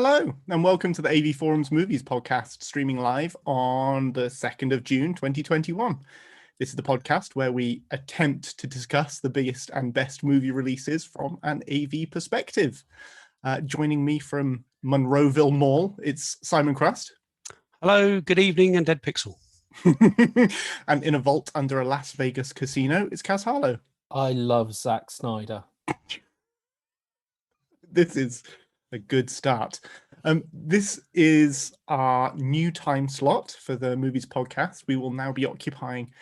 Hello, and welcome to the AVForums Movies Podcast, streaming live on the 2nd of June, 2021. This is the podcast where we attempt to discuss the biggest and best movie releases from an AV perspective. Joining me from Monroeville Mall, it's Simon Crust. Hello, good evening, and Dead Pixel. And in a vault under a Las Vegas casino, it's Kaz Harlow. I love Zack Snyder. This is a good start. This is our new time slot for the Movies Podcast. We will now be occupying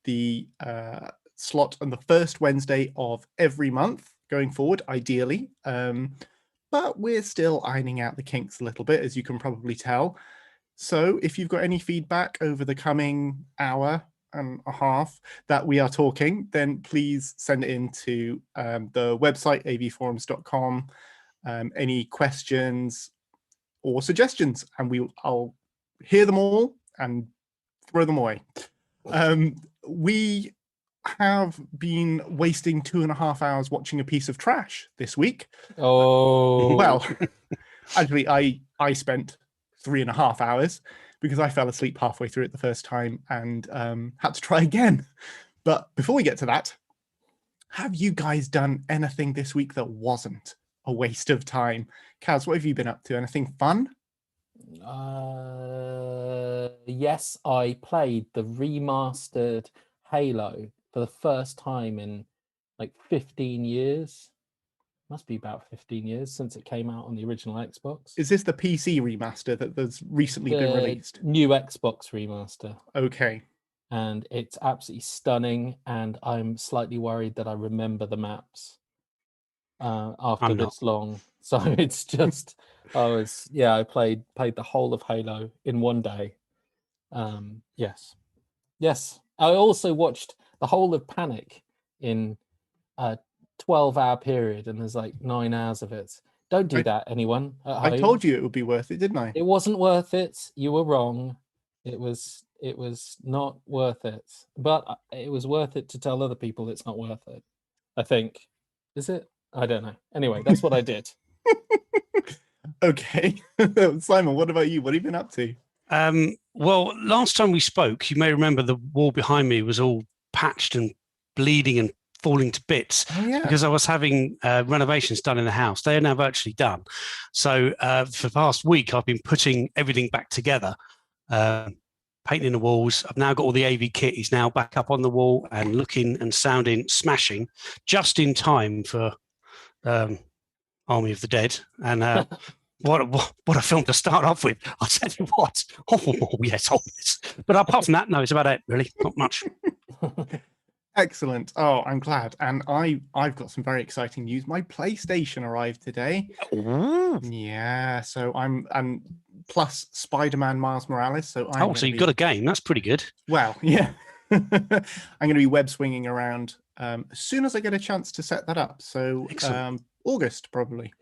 the slot on the first Wednesday of every month going forward, ideally. But we're still ironing out the kinks a little bit, as you can probably tell. So if you've got any feedback over the coming hour and a half that we are talking, then please send it in to the website, avforums.com. Any questions or suggestions, and I'll hear them all and throw them away. We have been wasting 2.5 hours watching a piece of trash this week. Oh, Well, actually, I spent 3.5 hours because I fell asleep halfway through it the first time and had to try again. But before we get to that, have you guys done anything this week that wasn't a waste of time? Kaz, what have you been up to? Anything fun? yes, I played the remastered Halo for the first time in like 15 years. Must be about 15 years since it came out on the original Xbox. Is this the PC remaster that's recently been released? New Xbox remaster. Okay. And it's absolutely stunning, and I'm slightly worried that I remember the maps after this long. So it's just I played the whole of Halo in one day. Yes. I also watched the whole of Panic in a 12-hour period, and there's like 9 hours of it. Don't do that, anyone at home. I told you it would be worth it, didn't I? It wasn't worth it. You were wrong. It was not worth it, but it was worth it to tell other people it's not worth it. I think. Is it? I don't know. Anyway, that's what I did. Okay. Simon, what about you? What have you been up to? Well, last time we spoke, you may remember the wall behind me was all patched and bleeding and falling to bits because I was having renovations done in the house. They are now virtually done. So for the past week, I've been putting everything back together, painting the walls. I've now got all the AV kit is now back up on the wall and looking and sounding smashing, just in time for Army of the Dead. And what a film to start off with. I'll tell you what. Oh, yes. But apart from that, no, it's about it, really. Not much. Excellent. Oh, I'm glad. And I've got some very exciting news. My PlayStation arrived today. Ooh. Yeah, so I'm plus Spider-Man Miles Morales. So so you've got a game. That's pretty good. Well, yeah. I'm going to be web swinging around as soon as I get a chance to set that up. So August, probably.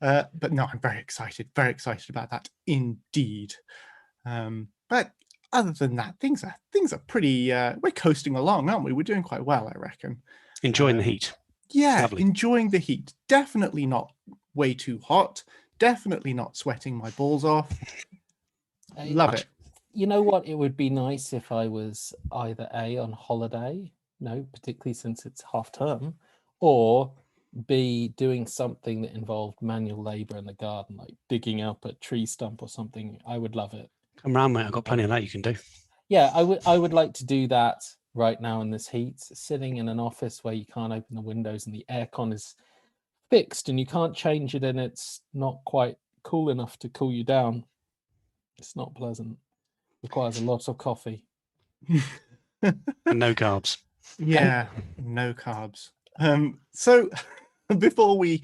But no, I'm very excited about that indeed. But other than that, things are pretty. We're coasting along, aren't we? We're doing quite well, I reckon. Enjoying the heat. Yeah, lovely. Enjoying the heat. Definitely not way too hot. Definitely not sweating my balls off. Love it. You know what? It would be nice if I was either A, on holiday, no, particularly since it's half term, or B, doing something that involved manual labor in the garden, like digging up a tree stump or something. I would love it. Come round, mate. I've got plenty of that you can do. Yeah, I would like to do that right now in this heat, sitting in an office where you can't open the windows and the aircon is fixed and you can't change it and it's not quite cool enough to cool you down. It's not pleasant. Requires a lot of coffee. And no carbs. Yeah, no carbs. So before we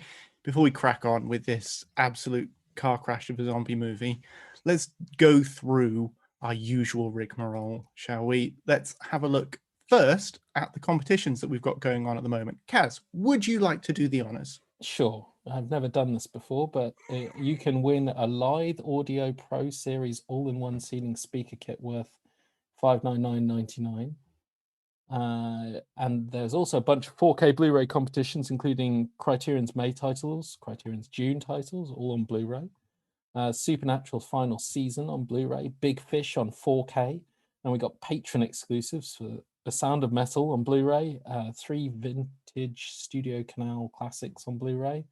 crack on with this absolute car crash of a zombie movie, let's go through our usual rigmarole, shall we? Let's have a look first at the competitions that we've got going on at the moment. Kaz, would you like to do the honors? Sure. I've never done this before, but you can win a Lithe Audio Pro Series all-in-one ceiling speaker kit worth $599.99. And there's also a bunch of 4K Blu-ray competitions, including Criterion's May titles, Criterion's June titles, all on Blu-ray. Supernatural's final season on Blu-ray, Big Fish on 4K, and we got patron exclusives for The Sound of Metal on Blu-ray, 3 vintage Studio Canal classics on Blu-ray,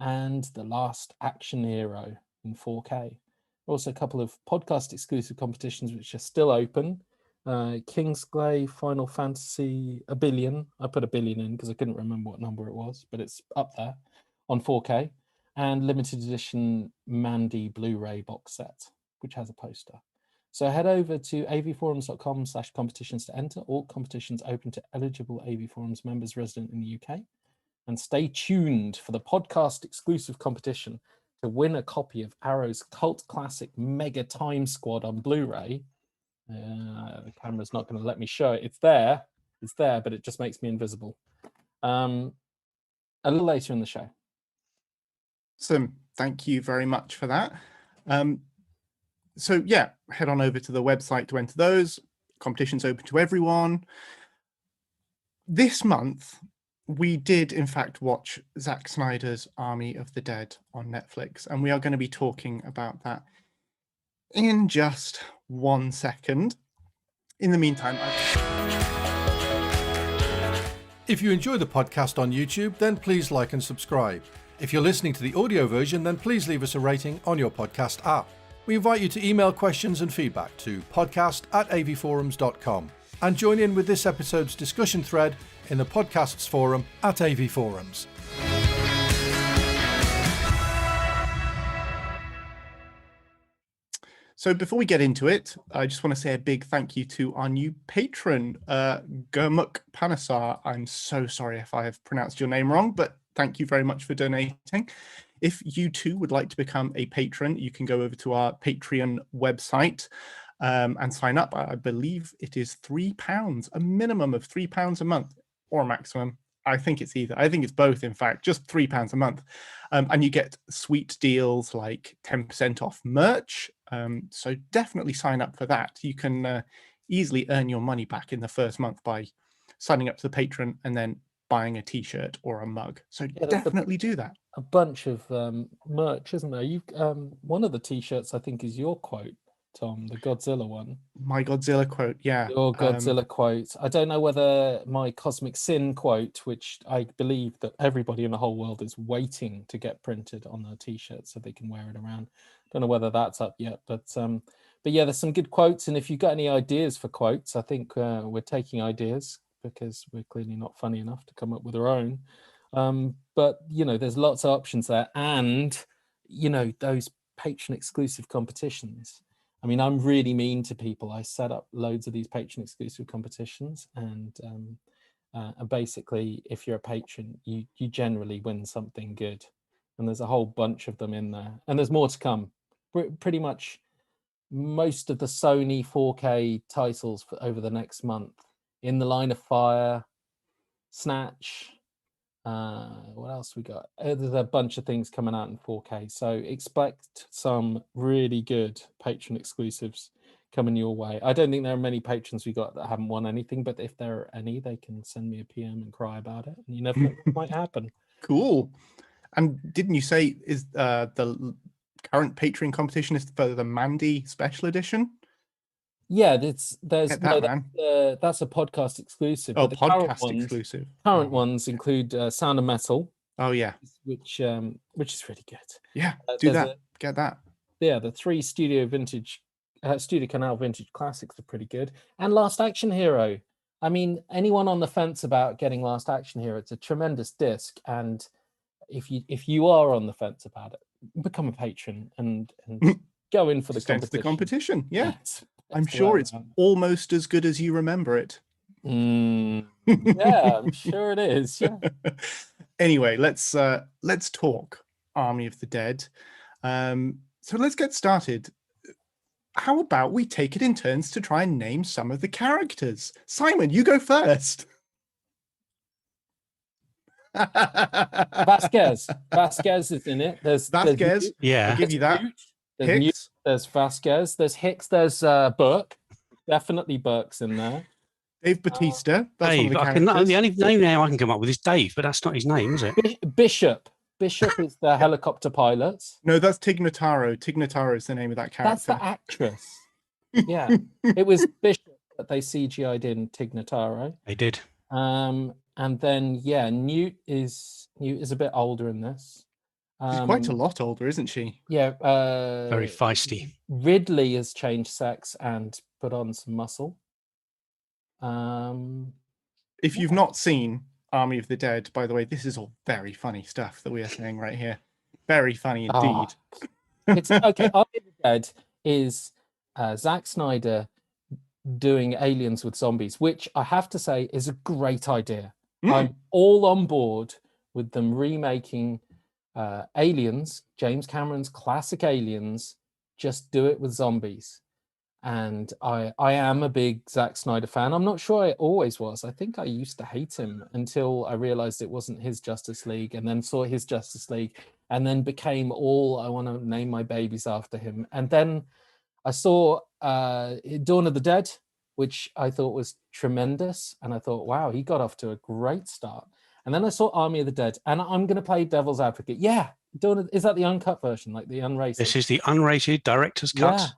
and The Last Action Hero in 4K. Also a couple of podcast exclusive competitions which are still open. Kingsglaive Final Fantasy A Billion. I put a billion in because I couldn't remember what number it was, but it's up there on 4K. And limited edition Mandy Blu-ray box set, which has a poster. So head over to avforums.com/competitions to enter. All competitions open to eligible AV Forums members resident in the UK. And stay tuned for the podcast exclusive competition to win a copy of Arrow's cult classic Mega Time Squad on Blu-ray. The camera's not going to let me show it. It's there, but it just makes me invisible. A little later in the show. Awesome. Thank you very much for that. So yeah, head on over to the website to enter those. Competition's open to everyone. This month, we did in fact watch Zack Snyder's Army of the Dead on Netflix, and we are going to be talking about that in just 1 second. In the meantime, if you enjoy the podcast on YouTube, then please like and subscribe. If you're listening to the audio version, then please leave us a rating on your podcast app. We invite you to email questions and feedback to podcast@avforums.com and join in with this episode's discussion thread in the podcasts forum at AVForums. So before we get into it, I just want to say a big thank you to our new patron, Gurmukh Panasar. I'm so sorry if I have pronounced your name wrong, but thank you very much for donating. If you too would like to become a patron, you can go over to our Patreon website and sign up. I believe it is £3, a minimum of £3 a month, or a maximum. I think it's both, in fact, just £3 a month. And you get sweet deals like 10% off merch. So definitely sign up for that. You can easily earn your money back in the first month by signing up to the Patreon and then buying a t-shirt or a mug. So yeah, definitely do that. A bunch of merch, isn't there? You one of the t-shirts I think is your quote, Tom, the Godzilla one. My Godzilla quote, yeah. Your Godzilla quote. I don't know whether my Cosmic Sin quote, which I believe that everybody in the whole world is waiting to get printed on their t-shirt so they can wear it around. Don't know whether that's up yet, but yeah, there's some good quotes. And if you've got any ideas for quotes, I think we're taking ideas because we're clearly not funny enough to come up with our own. But you know, there's lots of options there, and you know, those patron exclusive competitions. I mean, I'm really mean to people. I set up loads of these patron exclusive competitions, and basically, if you're a patron, you generally win something good. And there's a whole bunch of them in there, and there's more to come. Pretty much most of the Sony 4K titles for over the next month. In the Line of Fire, Snatch. What else we got? There's a bunch of things coming out in 4K, so expect some really good patron exclusives coming your way. I don't think there are many patrons we got that haven't won anything, but if there are any, they can send me a PM and cry about it, and you never know what might happen. Cool. And didn't you say is the current Patreon competition is for the Mandy Special Edition? Yeah, that's a podcast exclusive. Oh, podcast exclusive. Current ones include Sound of Metal. Oh yeah, which is really good. Yeah, get that. Yeah, the 3 Studio Canal vintage classics are pretty good. And Last Action Hero. I mean, anyone on the fence about getting Last Action Hero, it's a tremendous disc. And if you are on the fence about it, become a patron and go in for the competition. The competition, yeah. I'm sure it's almost as good as you remember it. Yeah, I'm sure it is. Yeah. Anyway, let's talk Army of the Dead. So let's get started. How about we take it in turns to try and name some of the characters? Simon, you go first. Vasquez is in it. There's Vasquez. Yeah, I'll give you that. There's Hicks. There's Vasquez. There's Hicks. There's Burke. Definitely Burke's in there. Dave Bautista. That's Dave. one of the the only name I can come up with is Dave, but that's not his name, is it? Bishop. Bishop is the helicopter pilot. No, that's Tig Notaro. Tig Notaro is the name of that character. That's the actress. Yeah, it was Bishop that they CGI'd in Tig Notaro. They did. And then Newt is a bit older in this. She's quite a lot older, isn't she? Yeah, Very feisty. Ridley has changed sex and put on some muscle. If you've not seen Army of the Dead, by the way, this is all very funny stuff that we are saying right here. Very funny indeed. It's okay. Army of the Dead is Zack Snyder doing aliens with zombies, which I have to say is a great idea. I'm all on board with them remaking Aliens, James Cameron's classic Aliens, just do it with zombies. And I am a big Zack Snyder fan. I'm not sure I always was. I think I used to hate him until I realized it wasn't his Justice League, and then saw his Justice League, and then became all I want to name my babies after him. And then I saw Dawn of the Dead, which I thought was tremendous. And I thought, wow, he got off to a great start. And then I saw Army of the Dead, and I'm going to play devil's advocate. Yeah, is that the uncut version, like the unrated? This is the unrated director's cut.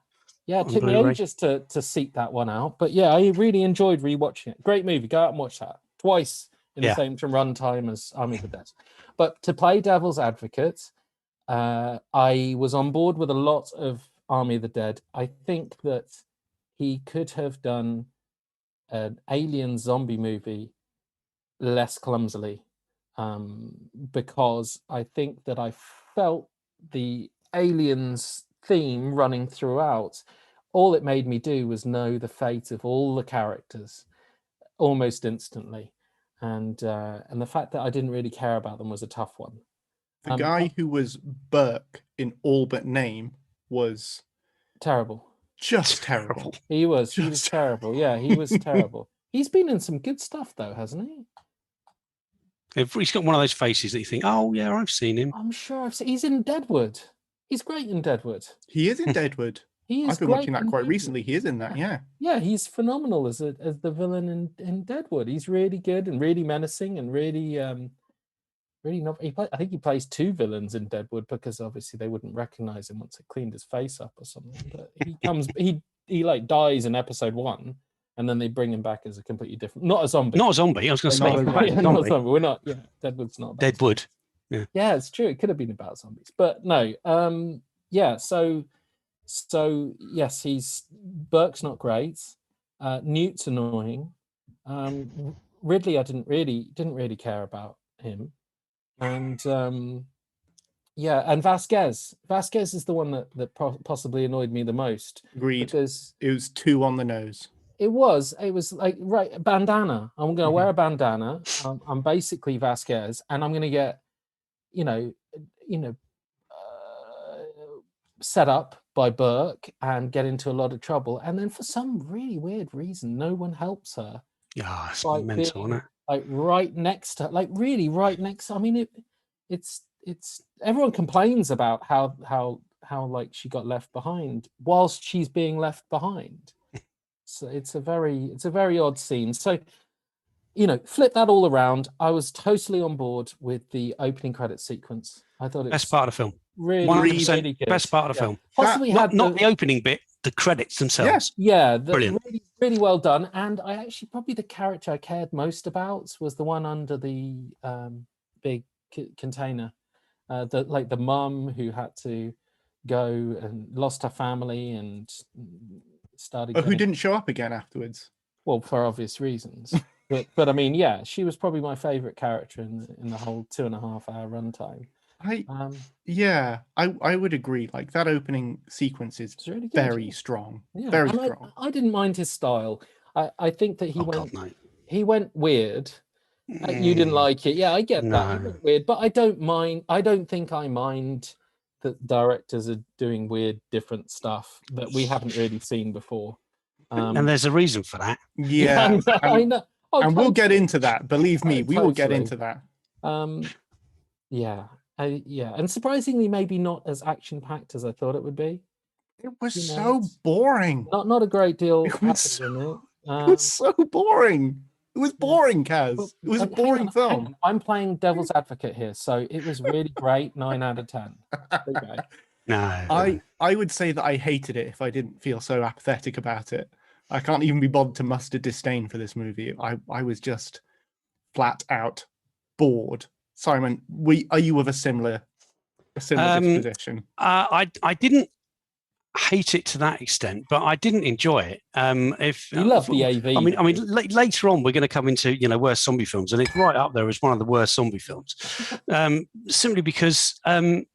Yeah, it took me ages to seek that one out. But yeah, I really enjoyed rewatching it. Great movie. Go out and watch that twice in the same run time as Army of the Dead. But to play devil's advocate, I was on board with a lot of Army of the Dead. I think that he could have done an alien zombie movie less clumsily, because I think that I felt the aliens theme running throughout. All it made me do was know the fate of all the characters almost instantly, and the fact that I didn't really care about them was a tough one. The guy who was Burke in all but name was terrible. Just terrible. He was terrible. Yeah, he was terrible. He's been in some good stuff though, hasn't he? He's got one of those faces that you think, oh yeah, I've seen him. I'm sure I've seen. He's in Deadwood. He's great in Deadwood. He is in Deadwood. I've been watching that quite recently. He is in that, yeah. Yeah, he's phenomenal as the villain in Deadwood. He's really good and really menacing and really really not. I think he plays two villains in Deadwood because obviously they wouldn't recognize him once they cleaned his face up or something. But he like dies in episode 1, and then they bring him back as a completely different, not a zombie. Not a zombie. I was going to say, not a zombie. We're not. Yeah, Deadwood's not. Deadwood. Yeah. Yeah, it's true. It could have been about zombies, but no. Yeah. So yes, Burke's not great. Newt's annoying. Ridley, I didn't really care about him, and and Vasquez is the one that possibly annoyed me the most. Agreed. Because it was too on the nose. It was like, right, bandana. I'm going to wear a bandana. I'm basically Vasquez, and I'm going to get, set up by Burke and get into a lot of trouble. And then for some really weird reason, no one helps her. Yeah, it's mental, isn't it? Like right next to her, like really right next. I mean, it's everyone complains about how like she got left behind whilst she's being left behind. So it's a very odd scene. So, flip that all around. I was totally on board with the opening credit sequence. I thought it was best part of the film. Really good. Best part of the film. Possibly not the opening bit, the credits themselves. Yeah, brilliant. Really, really well done. And I actually probably the character I cared most about was the one under the big container, the mum who had to go and lost her family and started. Who didn't show up again afterwards? Well, for obvious reasons. but I mean, yeah, she was probably my favorite character in the whole 2.5-hour runtime. I would agree. Like that opening sequence is really good, very strong. Yeah. Very strong. I didn't mind his style. I think that he went weird. You didn't like it. Yeah, I get that. He went weird, but I don't mind. I don't think I mind that directors are doing weird, different stuff that we haven't really seen before. And there's a reason for that. Yeah, I know. And we'll get into that. Believe me, we will get into that. And surprisingly, maybe not as action-packed as I thought it would be. It was so boring. Not a great deal. It was so boring. It was boring, Kaz. It was a boring film. I'm playing devil's advocate here, so it was really great. 9 out of 10. Okay. No, I would say that I hated it if I didn't feel so apathetic about it. I can't even be bothered to muster disdain for this movie. I was just flat out bored. Simon, are you of a similar disposition? I didn't hate it to that extent, but I didn't enjoy it. If you love the AV, I mean, later on we're going to come into worst zombie films, and it's right up there as one of the worst zombie films. Simply because, can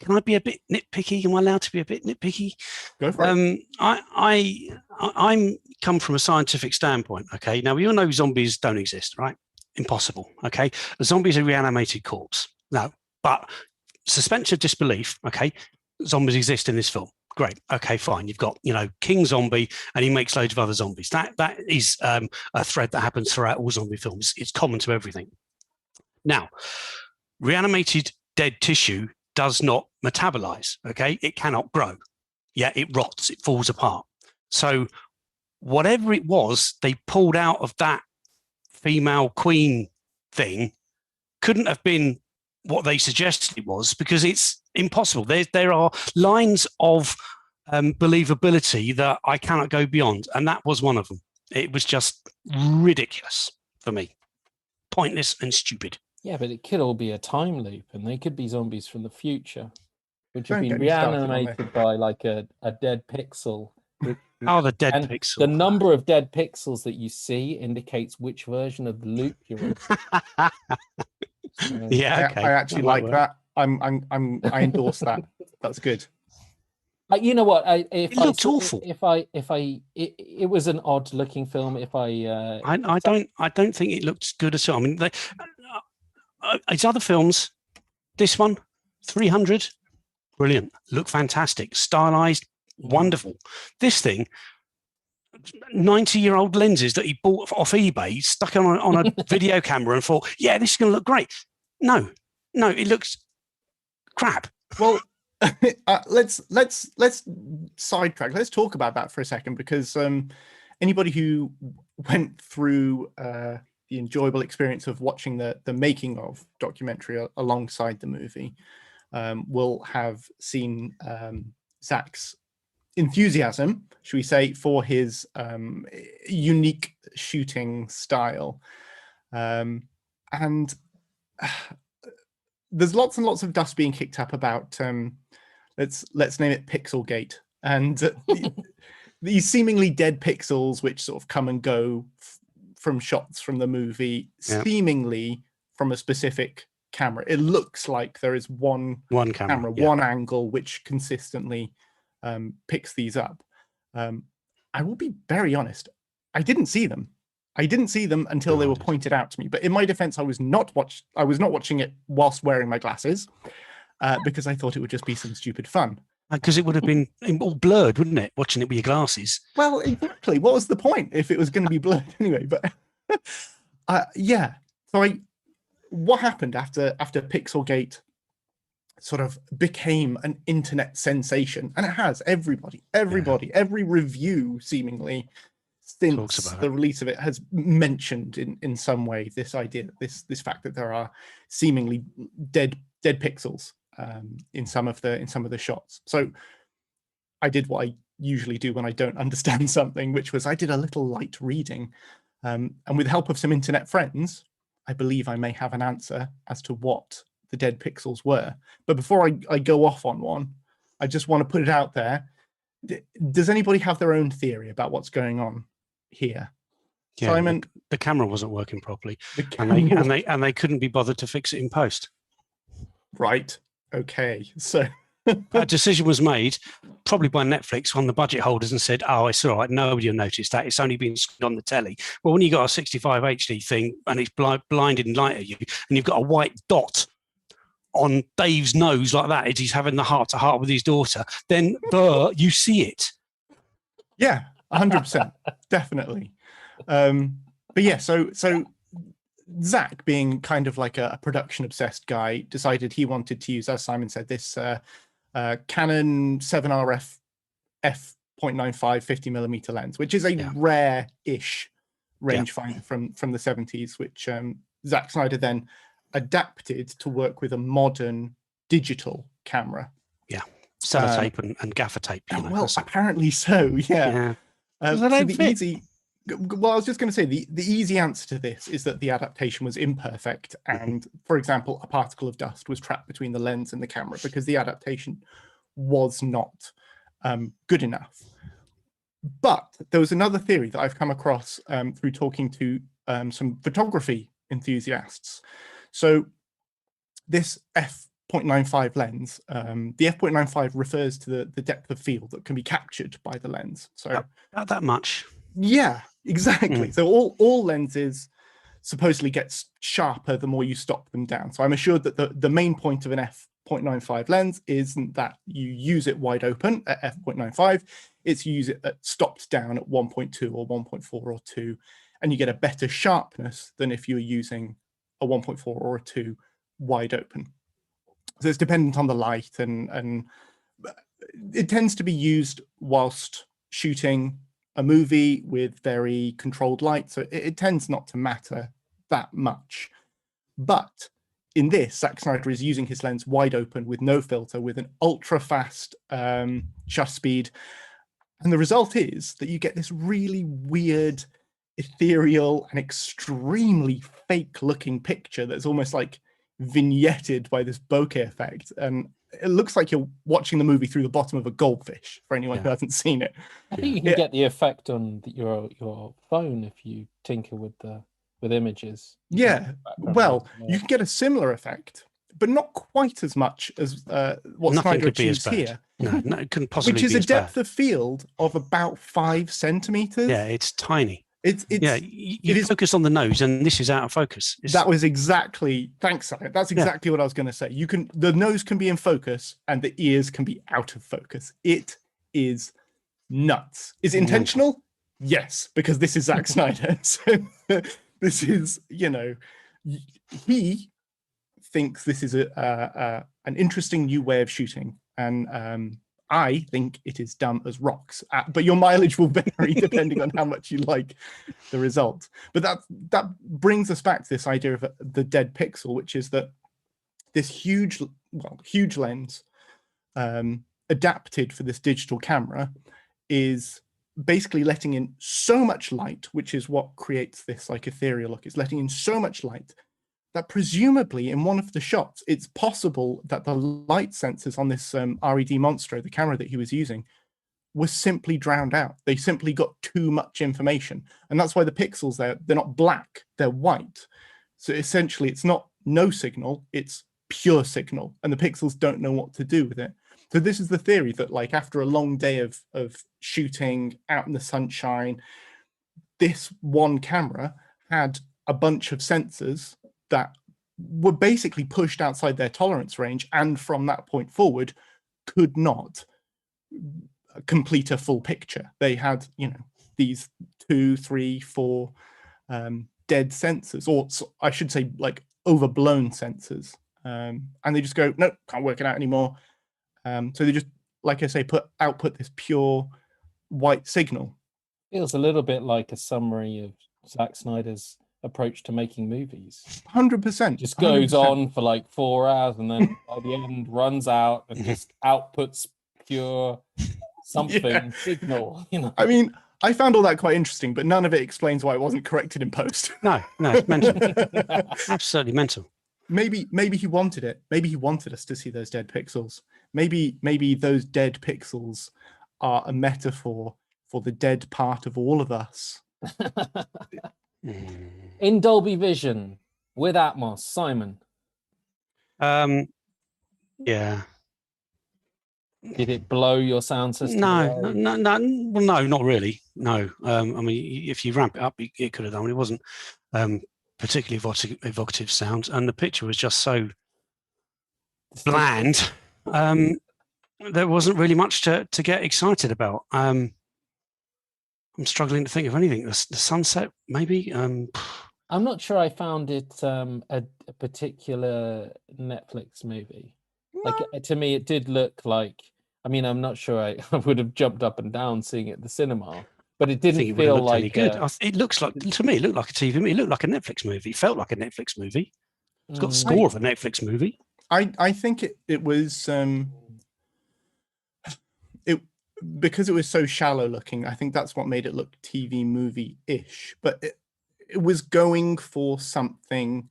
I be a bit nitpicky? Am I allowed to be a bit nitpicky? Go for it. I'm come from a scientific standpoint. Okay, now we all know zombies don't exist, right? Impossible. Okay, a zombie is a reanimated corpse. No, but suspension of disbelief. Okay. Zombies exist in this film. Great. Okay, fine. You've got, King Zombie, and he makes loads of other zombies. That is a thread that happens throughout all zombie films. It's common to everything. Now, reanimated dead tissue does not metabolize. Okay, it cannot grow. Yeah, it rots. It falls apart. So, whatever it was they pulled out of that female queen thing couldn't have been what they suggested it was, because it's impossible. There are lines of believability that I cannot go beyond, and that was one of them. It was just ridiculous for me, pointless and stupid. Yeah, but it could all be a time loop, and they could be zombies from the future, which have Don't been get me started on reanimated by like a dead pixel. Oh, the dead And pixel. the number of dead pixels that you see indicates which version of the loop you're in. Yeah, okay. I actually like that. I endorse that. That's good. You know what? It looked awful. It was an odd looking film. I don't think it looked good at all. I mean, it's other films. This one, 300, brilliant. Look fantastic. Stylized, wonderful. This thing, 90-year-old lenses that he bought off eBay, stuck on a video camera, and thought, yeah, this is going to look great. No, it looks crap. Well, let's sidetrack. Let's talk about that for a second, because anybody who went through the enjoyable experience of watching the making of documentary alongside the movie will have seen Zack's enthusiasm, should we say, for his unique shooting style, and there's lots and lots of dust being kicked up about let's name it pixelgate, and these seemingly dead pixels which sort of come and go from shots from the movie, seemingly from a specific camera. It looks like there is one camera, one angle which consistently picks these up. I will be very honest, I didn't see them until they were pointed out to me. But in my defense, I was not watching it whilst wearing my glasses, because I thought it would just be some stupid fun. Because it would have been all blurred, wouldn't it, watching it with your glasses? Well, exactly. What was the point if it was going to be blurred anyway? But yeah. So what happened after Pixelgate sort of became an internet sensation, and it has. Everybody, every review seemingly since the release of it has mentioned in some way this idea, this fact that there are seemingly dead pixels in some of the shots. So I did what I usually do when I don't understand something, which was I did a little light reading, and with the help of some internet friends, I believe I may have an answer as to what the dead pixels were. But before I go off on one, I just want to put it out there. Does anybody have their own theory about what's going on here? Yeah, Simon, the camera wasn't working properly, and they couldn't be bothered to fix it in post. Right. Okay. So a decision was made, probably by Netflix, on the budget holders, and said, "Oh, it's all right. Nobody will notice that. It's only been screened on the telly." Well, when you got a 65 HD thing and it's blinding light at you, and you've got a white dot on Dave's nose like that as he's having the heart-to-heart with his daughter, then you see it. Yeah, 100%, definitely. But yeah, so Zack, being kind of like a production-obsessed guy, decided he wanted to use, as Simon said, this Canon 7RF f.95 50mm lens, which is a rare-ish rangefinder from the 70s, which Zack Snyder then adapted to work with a modern digital camera. Yeah, sellotape and gaffer tape. Well, apparently so. Yeah. Well, I was just going to say the easy answer to this is that the adaptation was imperfect, and for example, a particle of dust was trapped between the lens and the camera because the adaptation was not good enough. But there was another theory that I've come across through talking to some photography enthusiasts. So this f.95 lens, the f.95 refers to the depth of field that can be captured by the lens. So not that much. Yeah, exactly. So all lenses supposedly get sharper the more you stop them down. So I'm assured that the main point of an f.95 lens isn't that you use it wide open at f.95, it's you use it stopped down at 1.2 or 1.4 or 2, and you get a better sharpness than if you're using a 1.4 or a 2 wide open. So it's dependent on the light, and it tends to be used whilst shooting a movie with very controlled light, so it tends not to matter that much. But in this, Zack Snyder is using his lens wide open with no filter, with an ultra fast shutter speed, and the result is that you get this really weird, ethereal, and extremely fake looking picture that's almost like vignetted by this bokeh effect, and it looks like you're watching the movie through the bottom of a goldfish for anyone who hasn't seen it. I think you can get the effect on your phone if you tinker with images. Yeah, well, you can get a similar effect, but not quite as much as what Snyder achieves here. No, it couldn't possibly be. Which is a depth of field of about 5 centimeters. Yeah, it's tiny. It's you focus on the nose, and this is out of focus. That was exactly, thanks, Simon. That's exactly what I was going to say. The nose can be in focus, and the ears can be out of focus. It is nuts. Is it intentional? Yes, because this is Zack Snyder. So this is, he thinks this is an interesting new way of shooting, and I think it is dumb as rocks, but your mileage will vary depending on how much you like the result. But that brings us back to this idea of the dead pixel, which is that this huge lens adapted for this digital camera is basically letting in so much light, which is what creates this like ethereal look. It's letting in so much light that presumably in one of the shots, it's possible that the light sensors on this RED Monstro, the camera that he was using, was simply drowned out. They simply got too much information. And that's why the pixels they're not black, they're white. So essentially it's not no signal, it's pure signal. And the pixels don't know what to do with it. So this is the theory that like after a long day of shooting out in the sunshine, this one camera had a bunch of sensors that were basically pushed outside their tolerance range, and from that point forward could not complete a full picture. They had, these 2, 3, 4 dead sensors, or I should say like overblown sensors, and they just go, nope, can't work it out anymore. So they just, like I say, output this pure white signal. Feels a little bit like a summary of Zack Snyder's approach to making movies. 100%. Just goes 100%. On for like 4 hours, and then by the end runs out and just outputs pure something signal. I mean, I found all that quite interesting, but none of it explains why it wasn't corrected in post. No, it's mental. Absolutely mental. Maybe he wanted it. Maybe he wanted us to see those dead pixels. Maybe those dead pixels are a metaphor for the dead part of all of us. In Dolby Vision with Atmos, Simon. Yeah. Did it blow your sound system? No. Well, no, not really. No. I mean, if you ramp it up, it could have done. It wasn't particularly evocative sound, and the picture was just so bland. There wasn't really much to get excited about. I'm struggling to think of anything. The sunset, maybe. I'm not sure I found it a particular Netflix movie. Like to me, it did look like. I mean, I'm not sure I would have jumped up and down seeing it at the cinema, but it I think didn't it would have feel looked like any good. It looks like, to me, it looked like a TV movie. It looked like a Netflix movie. It felt like a Netflix movie. It's got the score of a Netflix movie. I think it was it because it was so shallow looking. I think that's what made it look TV movie-ish. But it was going for something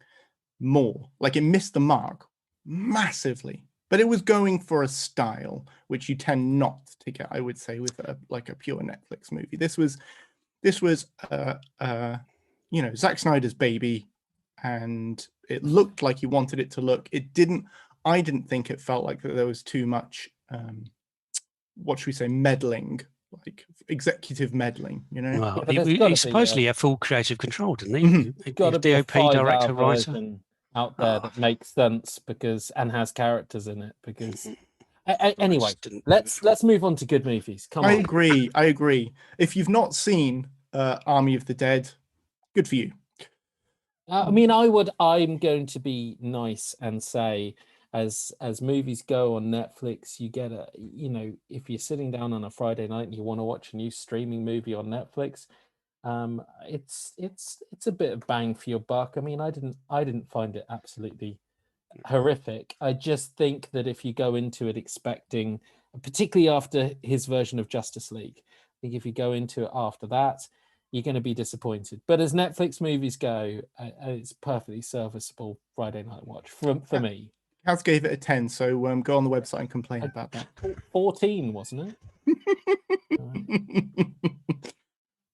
more. Like, it missed the mark massively. But it was going for a style which you tend not to get, I would say, with a pure Netflix movie. This was Zack Snyder's baby, and it looked like he wanted it to look. I didn't think it felt like that there was too much what should we say, meddling, like executive meddling, Well, Yeah, he supposedly had full creative control, didn't he? Mhm. Got to be a DOP, director, 5-hour writer. version out there that makes sense and has characters in it. Because anyway, let's move on to good movies. Come on. I agree. If you've not seen Army of the Dead, good for you. I mean, I'm going to be nice and say, as movies go on Netflix, you get if you're sitting down on a Friday night and you want to watch a new streaming movie on Netflix, it's a bit of bang for your buck. I mean, I didn't find it absolutely horrific. I just think that if you go into it expecting, particularly after his version of Justice League, I think if you go into it after that, you're going to be disappointed. But as Netflix movies go, it's perfectly serviceable Friday night watch for me. House gave it a 10, so go on the website and complain about that. 14, wasn't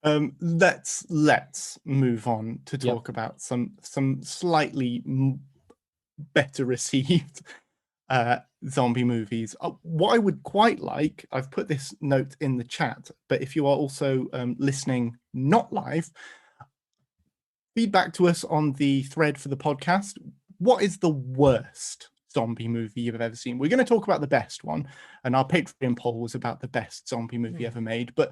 it? Let's move on to talk about some slightly better received zombie movies. What I would quite like, I've put this note in the chat, but if you are also listening not live, feedback to us on the thread for the podcast. What is the worst zombie movie you've ever seen? We're going to talk about the best one, and our Patreon poll was about the best zombie movie ever made, but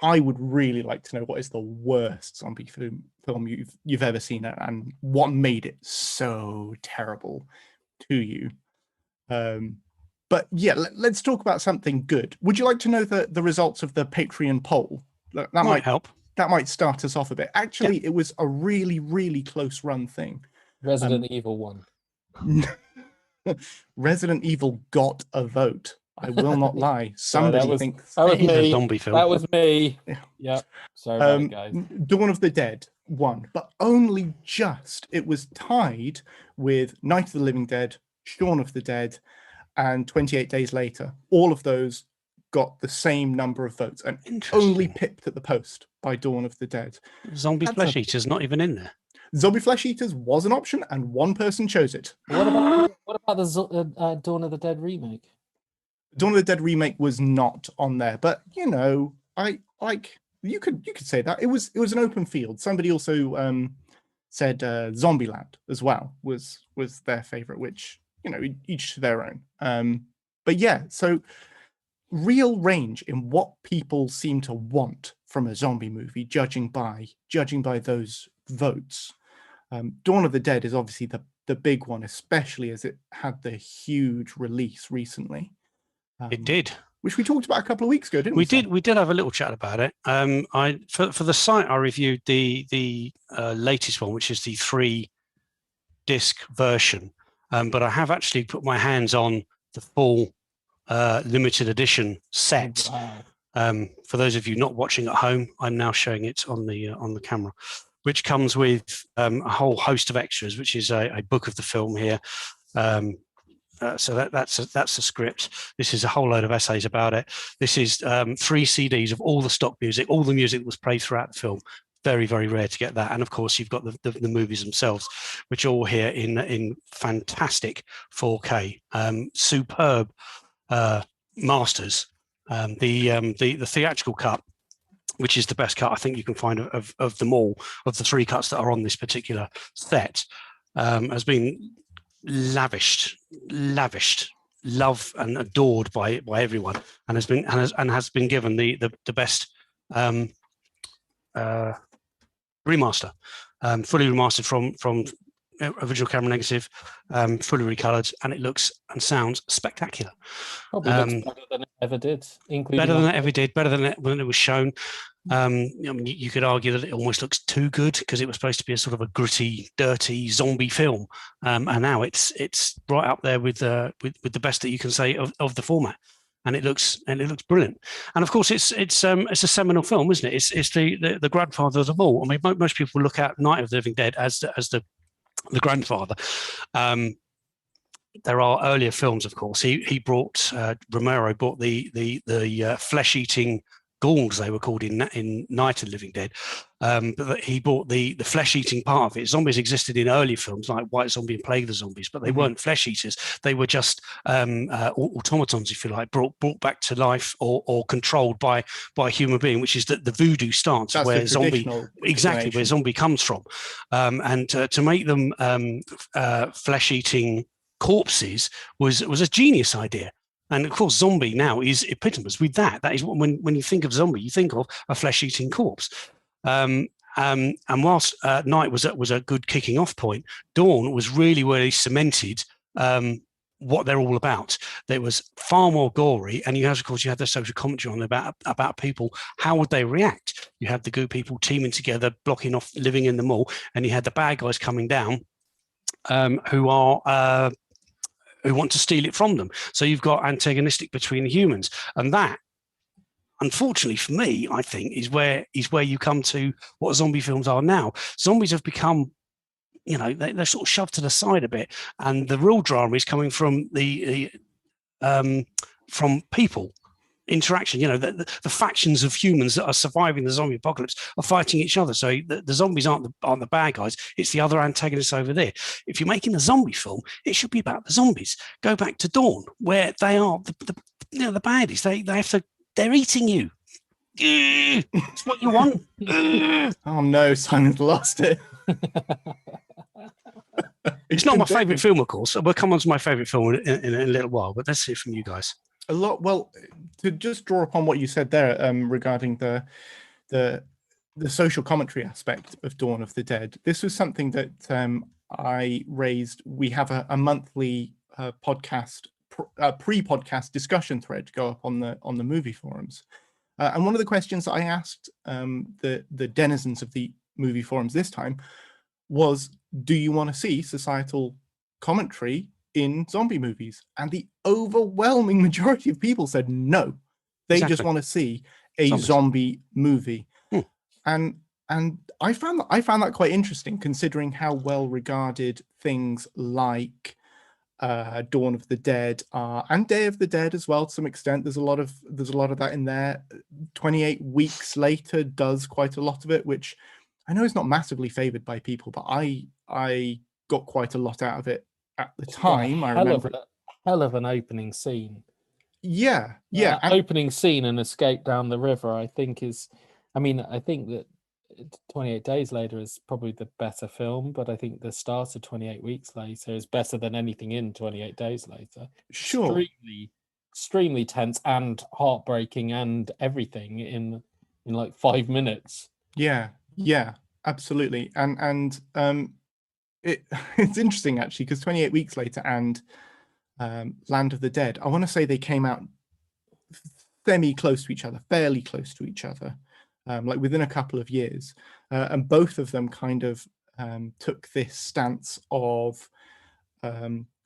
I would really like to know what is the worst zombie film you've ever seen, and what made it so terrible to you. But yeah, let's talk about something good. Would you like to know the results of the Patreon poll? That might help. That might start us off a bit. Actually, It was a really, really close run thing. Resident Evil 1. Resident Evil got a vote. I will not lie. Somebody thinks that was It's a me. zombie film. That was me. Yeah. Sorry about it, guys. Dawn of the Dead won, but only just. It was tied with Night of the Living Dead, Shaun of the Dead, and 28 Days Later. All of those got the same number of votes, and only pipped at the post by Dawn of the Dead. Zombie Flesh Eater's not even in there. Zombie Flesh Eaters was an option, and one person chose it. What about the Dawn of the Dead remake? Dawn of the Dead remake was not on there, but I like, you could say that it was an open field. Somebody also said Zombieland as well was their favorite, which each to their own. But yeah, so real range in what people seem to want from a zombie movie, judging by those votes. Dawn of the Dead is obviously the big one, especially as it had the huge release recently. It did, which we talked about a couple of weeks ago, didn't we? We did have a little chat about it. For the site, I reviewed the latest one, which is the 3-disc version. But I have actually put my hands on the full limited edition set. Wow. For those of you not watching at home, I'm now showing it on the camera, which comes with a whole host of extras, which is a book of the film here. So that's a script. This is a whole load of essays about it. This is 3 CDs of all the stock music, all the music that was played throughout the film. Very, very rare to get that. And of course, you've got the movies themselves, which are all here in fantastic 4K, superb masters. The theatrical cut, which is the best cut I think you can find of them all, of the 3 cuts that are on this particular set, has been lavished, love and adored by everyone, and has been given the best remaster, fully remastered from original camera negative, fully recolored, and it looks and sounds spectacular. Probably looks better than it ever did, including better than it ever did, better than it when it was shown. I mean, you could argue that it almost looks too good because it was supposed to be a sort of a gritty, dirty zombie film, and now it's right up there with the best that you can say of the format. And it looks brilliant. And of course, it's a seminal film, isn't it? It's the grandfather of them all. I mean, most people look at Night of the Living Dead as the grandfather. There are earlier films, of course. Romero brought the flesh-eating ghouls, they were called in Night of the Living Dead, but he brought the flesh-eating part of it. Zombies existed in early films like White Zombie and Plague of the Zombies, but they weren't flesh eaters. They were just automatons, if you like, brought back to life or controlled by a human being, which is the voodoo stance. That's where zombie comes from, and to make them flesh-eating corpses was a genius idea. And of course, zombie now is epitomized with that. That is when you think of zombie, you think of a flesh-eating corpse. And whilst Night was a good kicking off point, Dawn was really where he cemented what they're all about. There was far more gory, and you had the social commentary on about people. How would they react? You had the good people teaming together, blocking off, living in the mall, and you had the bad guys coming down, who want to steal it from them. So you've got antagonistic between the humans, and that, unfortunately for me, I think is where you come to what zombie films are now. Zombies have become, they're sort of shoved to the side a bit, and the real drama is coming from from people interaction. The factions of humans that are surviving the zombie apocalypse are fighting each other. So the zombies aren't the bad guys. It's the other antagonists over there. If you're making a zombie film, it should be about the zombies. Go back to Dawn, where they are the baddies. They're eating you. It's what you want. Oh no, Simon's lost it. It's not my favourite film, of course. We'll come on to my favourite film in a little while, but let's hear from you guys. Well, to just draw upon what you said there regarding the social commentary aspect of Dawn of the Dead, this was something that I raised. We have a monthly podcast, pre-podcast discussion thread go up on the movie forums, and one of the questions that I asked the denizens of the movie forums this time was, do you want to see societal commentary in zombie movies? And the overwhelming majority of people said no. They just want to see a zombie movie. And I found that quite interesting, considering how well regarded things like Dawn of the Dead are, and Day of the Dead as well to some extent. There's a lot of that in there. 28 Weeks Later does quite a lot of it, which I know is not massively favored by people, but I got quite a lot out of it at the time. I remember hell of an opening scene. Yeah. Opening scene and escape down the river, I think that 28 Days Later is probably the better film, but I think the start of 28 Weeks Later is better than anything in 28 Days Later. Sure. Extremely tense and heartbreaking and everything in like 5 minutes. Yeah, absolutely. And it's interesting actually, because 28 Weeks Later and Land of the Dead, I want to say they came out fairly close to each other, like within a couple of years, and both of them kind of took this stance of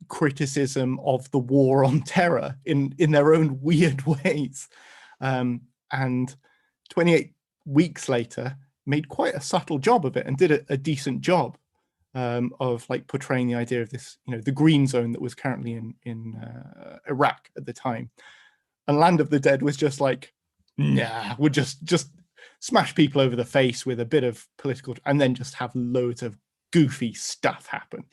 criticism of the war on terror in their own weird ways, and 28 Weeks Later made quite a subtle job of it and did a decent job of like portraying the idea of this, the green zone that was currently in Iraq at the time. And Land of the Dead was just like, nah, we'll just smash people over the face with a bit of political, and then just have loads of goofy stuff happen.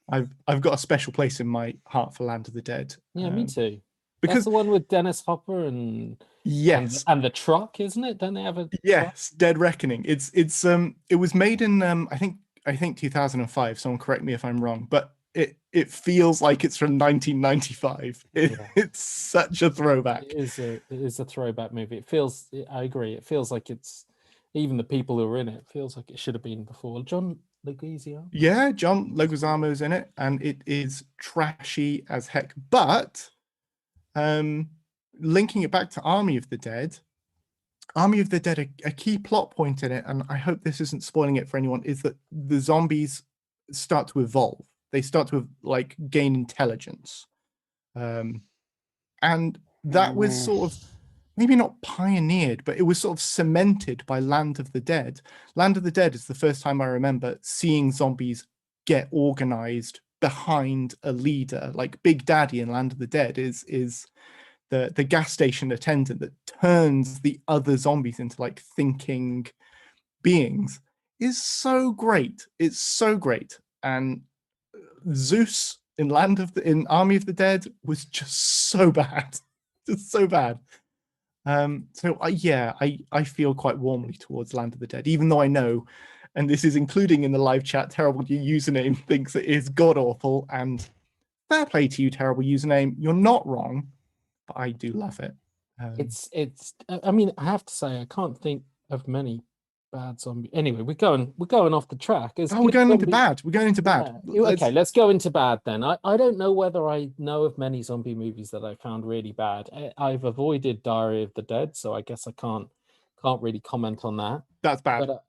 I've got a special place in my heart for Land of the Dead. Yeah, me too. Because that's the one with Dennis Hopper and yes, and the truck, isn't it? Don't they have a yes truck? Dead Reckoning. It was made in I think 2005. Someone correct me if I'm wrong, but it feels like it's from 1995. It's such a throwback. It is a throwback movie. I agree. It feels like it's, even the people who are in it, feels like it should have been before. John Leguizamo? Yeah, John Leguizamo's in it, and it is trashy as heck. But linking it back to Army of the Dead, a key plot point in it, and I hope this isn't spoiling it for anyone, is that the zombies start to evolve. They start to like gain intelligence. And that was sort of maybe not pioneered, but it was sort of cemented by Land of the Dead. Land of the Dead is the first time I remember seeing zombies get organized behind a leader. Like Big Daddy in Land of the Dead is the gas station attendant that turns the other zombies into like thinking beings. Is so great. It's so great. And Zeus in Army of the Dead was just so bad. Just so bad. So I feel quite warmly towards Land of the Dead, even though I know, and this is including in the live chat, Terrible Username thinks it is god awful, and fair play to you, Terrible Username. You're not wrong, but I do love it. It's. I mean, I have to say, I can't think of many bad zombie. Anyway, we're going off the track. We're going into bad. We're going into bad. Yeah. Okay, let's go into bad then. I don't know whether I know of many zombie movies that I found really bad. I've avoided Diary of the Dead, so I guess I can't really comment on that. That's bad. But,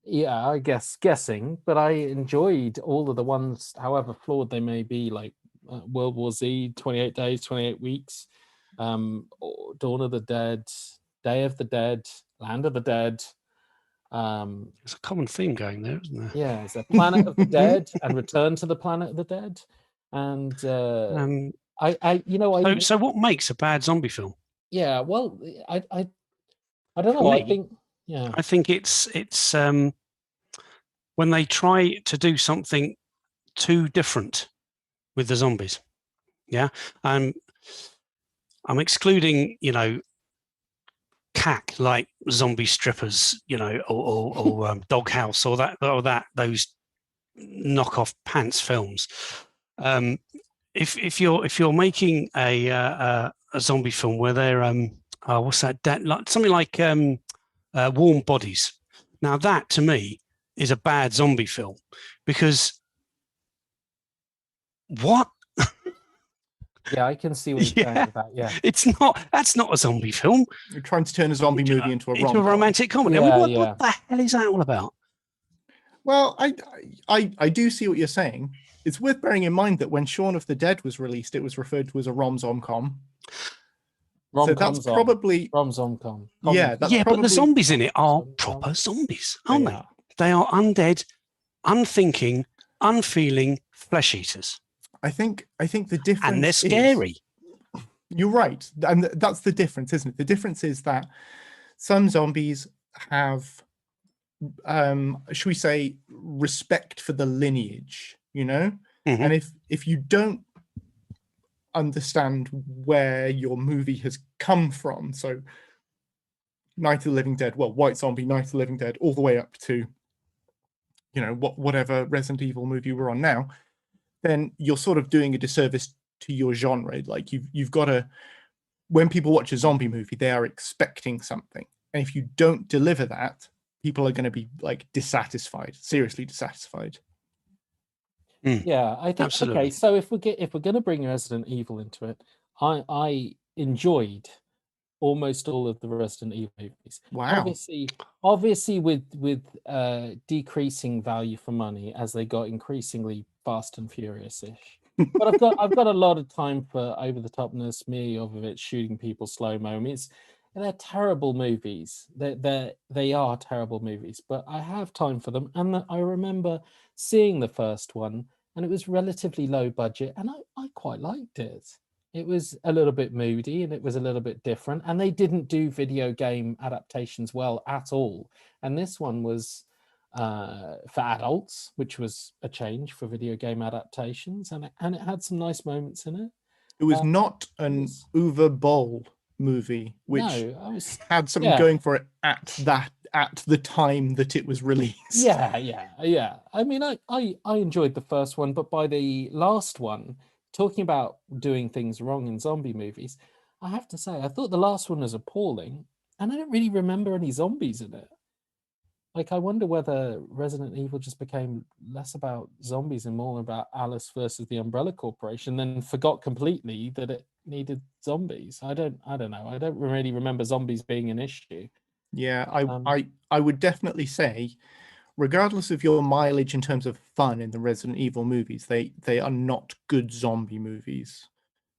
yeah, I guessing. But I enjoyed all of the ones, however flawed they may be, like World War Z, 28 Days, 28 Weeks, Dawn of the Dead, Day of the Dead, Land of the Dead. There's a common theme going there, isn't there? Yeah, it's a Planet of the Dead and Return to the Planet of the Dead. And So what makes a bad zombie film? Yeah, well, I don't know. I think it's when they try to do something too different with the zombies. Yeah, I'm excluding, CAC, like Zombie Strippers, or Doghouse, or those knockoff pants films. If you're making a zombie film where they're what's that? Something like Warm Bodies. Now that to me is a bad zombie film, because what? Yeah, I can see what you're saying about. Yeah, that's not a zombie film. You're trying to turn a zombie movie into a romantic comedy. Yeah, What the hell is that all about? Well, I do see what you're saying. It's worth bearing in mind that when Shaun of the Dead was released, it was referred to as a rom-com. So that's probably rom-com. Yeah, but the zombies in it are proper zombies, aren't they? They are undead, unthinking, unfeeling flesh eaters. I think the difference, and they're scary. You're right, and that's the difference, isn't it? The difference is that some zombies have, should we say, respect for the lineage, Mm-hmm. And if you don't understand where your movie has come from, so Night of the Living Dead, well, White Zombie, Night of the Living Dead, all the way up to, whatever Resident Evil movie we're on now, then you're sort of doing a disservice to your genre. Like you've got to, when people watch a zombie movie, they are expecting something, and if you don't deliver that, people are going to be like dissatisfied, seriously dissatisfied. Yeah, I think. Absolutely. Okay, so if we're going to bring Resident Evil into it, I enjoyed almost all of the Resident Evil movies. Wow. Obviously with decreasing value for money as they got increasingly Fast and Furious-ish. But I've got a lot of time for over the topness, Mia Jovovich shooting people slow-mo. I mean, they're terrible movies. They are terrible movies, but I have time for them. And I remember seeing the first one, and it was relatively low budget, and I quite liked it. It was a little bit moody, and it was a little bit different, and they didn't do video game adaptations well at all. And this one was for adults, which was a change for video game adaptations, and it had some nice moments in it. It was not an Uwe Boll movie, which had something going for it at the time that it was released. Yeah. I mean, I enjoyed the first one, but by the last one, talking about doing things wrong in zombie movies, I have to say I thought the last one was appalling, and I don't really remember any zombies in it. like I wonder whether Resident Evil just became less about zombies and more about Alice versus the Umbrella Corporation, then forgot completely that it needed zombies. I don't know. I don't really remember zombies being an issue. Yeah, I would definitely say, regardless of your mileage in terms of fun in the Resident Evil movies, they are not good zombie movies.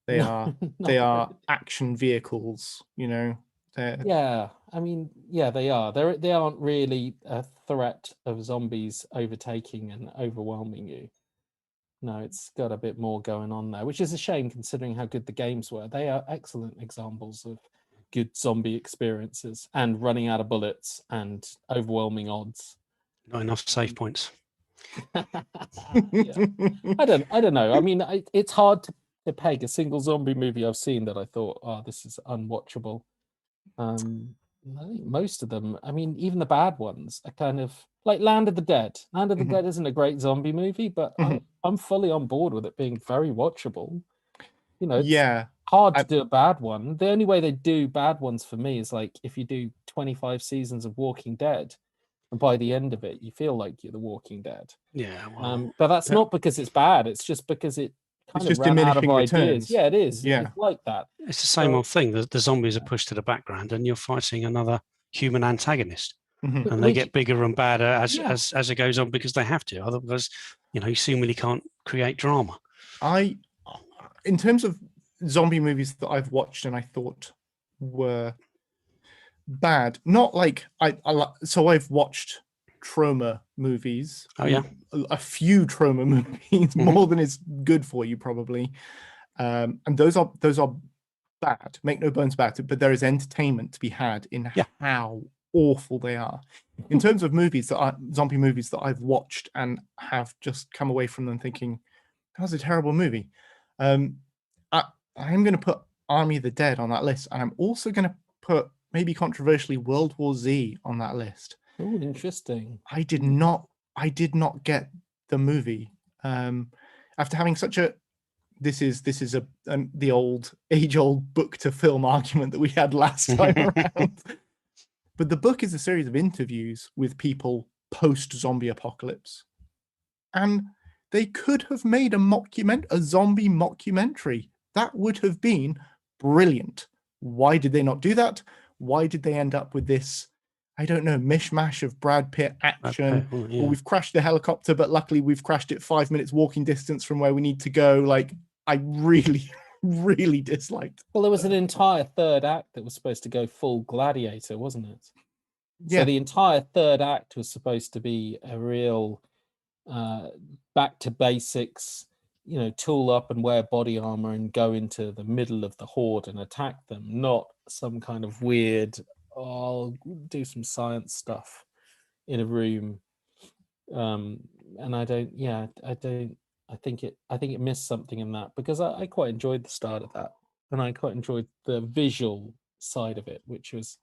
They are they are action vehicles, you know. Yeah, I mean, yeah, they are. They aren't really a threat of zombies overtaking and overwhelming you. No, it's got a bit more going on there, which is a shame considering how good the games were. They are excellent examples of good zombie experiences and running out of bullets and overwhelming odds. Not enough save points. Yeah. I don't know. I mean, it's hard to peg a single zombie movie I've seen that I thought, oh, this is unwatchable. I think most of them, I mean, even the bad ones are kind of like Land of the Dead. Land of the Dead isn't a great zombie movie, but I'm fully on board with it being very watchable. You know, it's hard to do a bad one. The only way they do bad ones for me is like if you do 25 seasons of Walking Dead, and by the end of it, you feel like you're the Walking Dead. Yeah. Well, but that's not because it's bad. It's just because it kind of ran out of ideas. Returns. Yeah, it is. Yeah. It's like that. It's the same old thing. The zombies are pushed to the background, and you're fighting another human antagonist, and they get bigger and badder as it goes on because they have to. Otherwise, you soon really can't create drama. In terms of zombie movies that I've watched and I thought were bad, not like so I've watched trauma movies. Oh yeah, a few trauma movies, more than is good for you probably, and those are bad. Make no bones about it. But there is entertainment to be had in how awful they are. In terms of movies zombie movies that I've watched and have just come away from them thinking that was a terrible movie. I am going to put Army of the Dead on that list, and I'm also going to put, maybe controversially, World War Z on that list. Oh, interesting. I did not get the movie. After having such a this is the old age-old book to film argument that we had last time around. But the book is a series of interviews with people post-zombie apocalypse, and they could have made a zombie mockumentary. That would have been brilliant. Why did they not do that? Why did they end up with this, I don't know, mishmash of Brad Pitt action? Or we've crashed the helicopter, but luckily we've crashed it 5 minutes walking distance from where we need to go. Like, I really, really disliked. Well, there was an entire third act that was supposed to go full Gladiator, wasn't it? Yeah. So the entire third act was supposed to be a real back to basics, tool up and wear body armor and go into the middle of the horde and attack them, not some kind of weird, I'll do some science stuff in a room. And I think it missed something in that, because I quite enjoyed the start of that, and I quite enjoyed the visual side of it, which was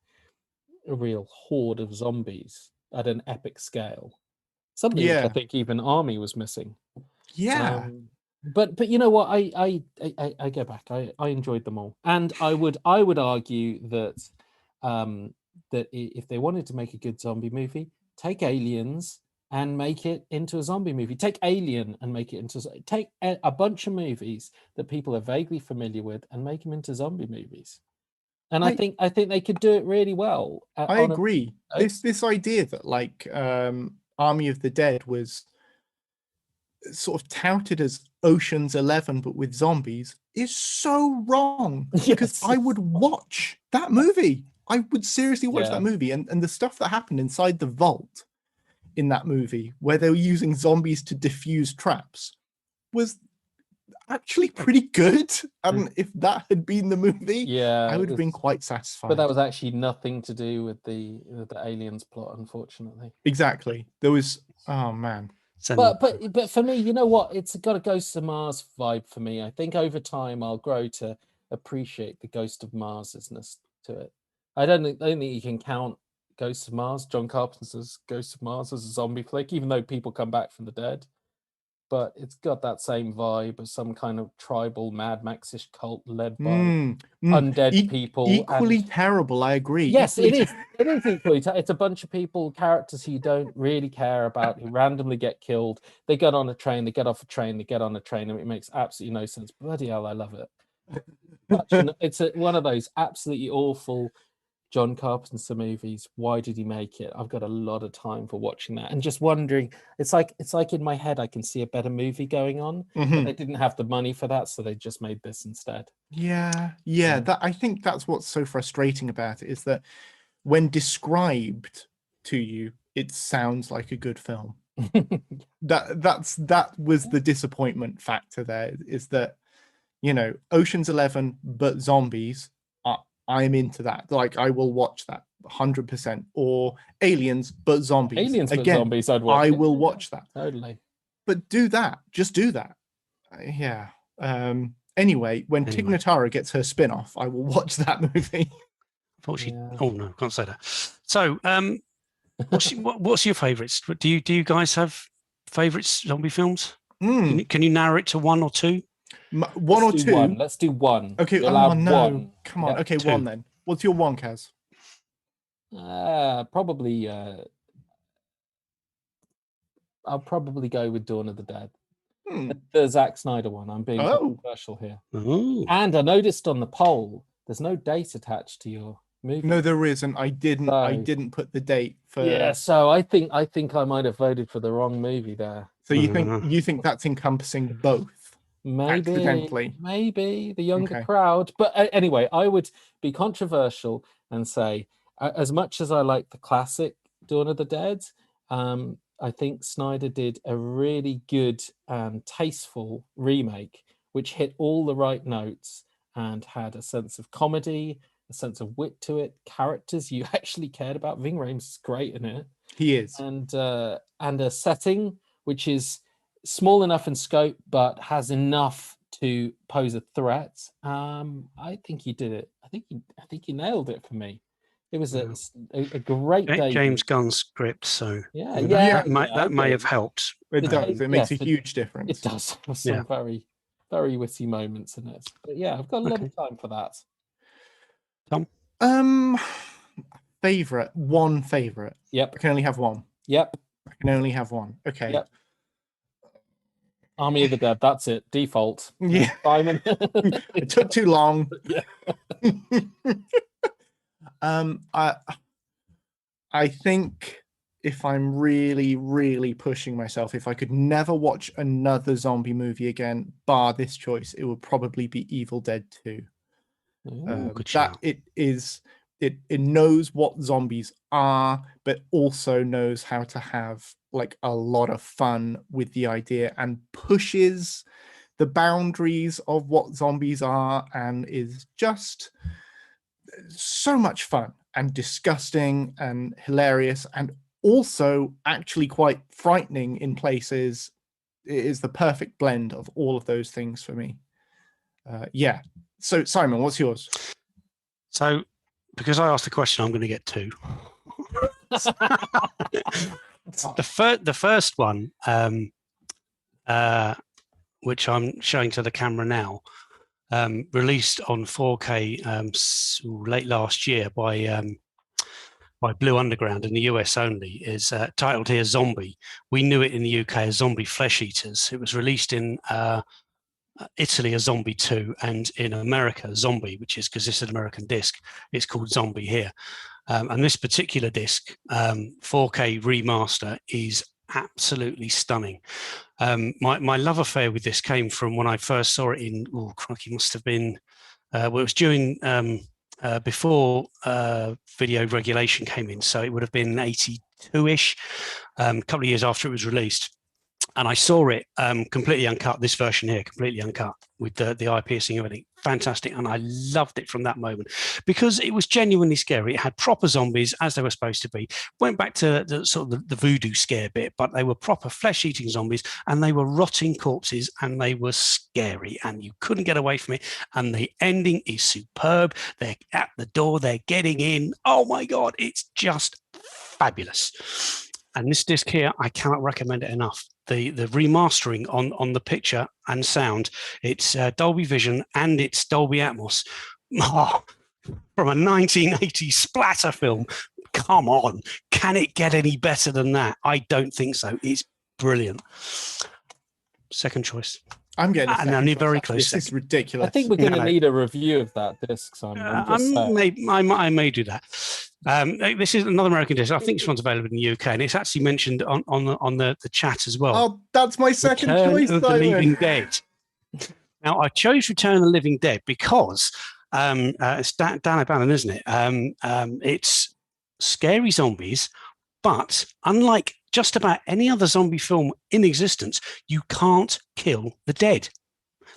a real horde of zombies at an epic scale. Something which I think even Army was missing. Yeah. But you know what? I go back. I enjoyed them all, and I would argue that that if they wanted to make a good zombie movie, take Aliens and make it into a zombie movie. Take Alien and make it into take a bunch of movies that people are vaguely familiar with and make them into zombie movies. And I think they could do it really well. I agree. This idea that like Army of the Dead was sort of touted as Ocean's 11 but with zombies is so wrong. Because I would watch that movie. I would seriously watch that movie, and the stuff that happened inside the vault in that movie where they were using zombies to defuse traps was actually pretty good. And if that had been the movie, I would have been quite satisfied. But that was actually nothing to do with the Aliens plot, unfortunately. Exactly. There was, oh man. But for me, you know what? It's got a Ghost of Mars vibe for me. I think over time I'll grow to appreciate the Ghost of Mars-isness to it. I don't think you can count Ghost of Mars, John Carpenter's Ghost of Mars, as a zombie flick, even though people come back from the dead. but it's got that same vibe of some kind of tribal Mad Maxish cult led by undead people. Equally terrible, I agree. Yes, equally it is. It is equally. It's a bunch of people, characters who you don't really care about, who randomly get killed. They get on a train, they get off a train, they get on a train, and it makes absolutely no sense. Bloody hell, I love it. It's one of those absolutely awful John Carpenter movies. Why did he make it? I've got a lot of time for watching that and just wondering. It's like in my head I can see a better movie going on, but they didn't have the money for that, so they just made this instead. Yeah. That, I think that's what's so frustrating about it, is that when described to you, it sounds like a good film. That was the disappointment factor there, is that, you know, Ocean's 11 but zombies. I'm into that. Like, I will watch that 100%. Or Aliens but zombies. Aliens but Again, zombies, I'd watch. I will watch that. Totally. But do that. Just do that. Yeah. Anyway, when Tig Notaro gets her spin-off, I will watch that movie. Oh no, can't say that. So, what's your favourites? Do you guys have favourites zombie films? Can you narrow it to one or two? One or two? One. Let's do one. Okay. Oh no! One. Come on. Okay, two. One then. What's your one, Kaz? Probably. I'll probably go with Dawn of the Dead. The Zack Snyder one. I'm being controversial here. And I noticed on the poll, there's no date attached to your movie. No, there isn't. I didn't put the date for. Yeah, so I think I might have voted for the wrong movie there. So you think that's encompassing both? Maybe the younger Okay. crowd. But anyway, I would be controversial and say, as much as I like the classic Dawn of the Dead, I think Snyder did a really good and tasteful remake, which hit all the right notes and had a sense of comedy, a sense of wit to it, characters you actually cared about. Ving Rhames is great in it. He is. And a setting which is small enough in scope, but has enough to pose a threat. I think he did it. I think he nailed it for me. It was a great day. James Gunn's script, so that may have helped. It does. It makes a huge difference. It does. There's some very, very witty moments in it. But yeah, I've got a lot of time for that. Tom? One favorite. Yep. I can only have one. Yep. I can only have one. Okay. Yep. Army of the Dead. That's it. Default. Yeah. Simon. It took too long. I think if I'm really, really pushing myself, if I could never watch another zombie movie again, bar this choice, it would probably be Evil Dead 2. It knows what zombies are, but also knows how to have like a lot of fun with the idea and pushes the boundaries of what zombies are, and is just so much fun and disgusting and hilarious, and also actually quite frightening in places. It is the perfect blend of all of those things for me. So Simon, what's yours? So because I asked the question, I'm going to get two. The first one, which I'm showing to the camera now, released on 4K late last year by Blue Underground in the US only, is titled here Zombie. We knew it in the UK as Zombie Flesh Eaters. It was released in Italy as Zombie 2, and in America Zombie, which is because it's an American disc, it's called Zombie here. And this particular disc, 4K remaster, is absolutely stunning. My love affair with this came from when I first saw it in, must have been, it was during, before video regulation came in, so it would have been 82-ish, a couple of years after it was released. And I saw it completely uncut, this version here, completely uncut, with the eye piercing and everything. Fantastic. And I loved it from that moment because it was genuinely scary. It had proper zombies as they were supposed to be. Went back to the sort of the voodoo scare bit, but they were proper flesh-eating zombies, and they were rotting corpses, and they were scary, and you couldn't get away from it. And the ending is superb. They're at the door, they're getting in. Oh my God, it's just fabulous. And this disc here, I cannot recommend it enough. the remastering on the picture and sound. It's Dolby Vision and it's Dolby Atmos. Oh, from a 1980s splatter film. Come on, can it get any better than that? I don't think so. It's brilliant. Second choice. I'm getting, and I'm very close. This is ridiculous. I think we're going to need a review of that disc, Simon. I may do that. This is another American disc. I think this one's available in the UK, and it's actually mentioned on the chat as well. Oh, that's my second choice. Return of the Living Dead. Now, I chose Return of the Living Dead because it's Dan O'Bannon, isn't it? It's scary zombies, but unlike just about any other zombie film in existence, you can't kill the dead.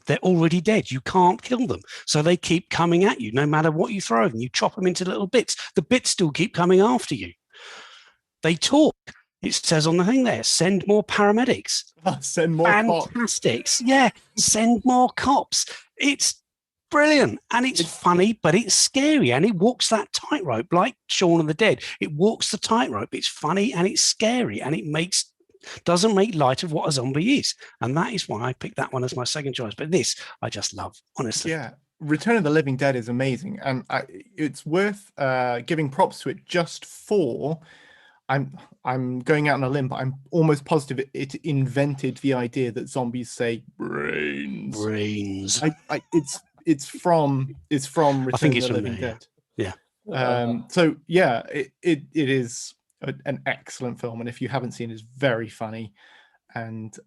They're already dead. You can't kill them. So they keep coming at you no matter what you throw them. You chop them into little bits. The bits still keep coming after you. They talk. It says on the thing there, send more paramedics. Send more Fantastics. Yeah, send more cops. It's brilliant. And it's funny, but it's scary. And it walks that tightrope like Shaun of the Dead. It walks the tightrope. It's funny and it's scary. And it doesn't make light of what a zombie is. And that is why I picked that one as my second choice. But this, I just love, honestly. Yeah. Return of the Living Dead is amazing. And it's worth giving props to it just for... I'm going out on a limb, but I'm almost positive it invented the idea that zombies say brains. Brains. It's from Return of the Living Dead. Yeah. So yeah, it is an excellent film, and if you haven't seen it, it's very funny, and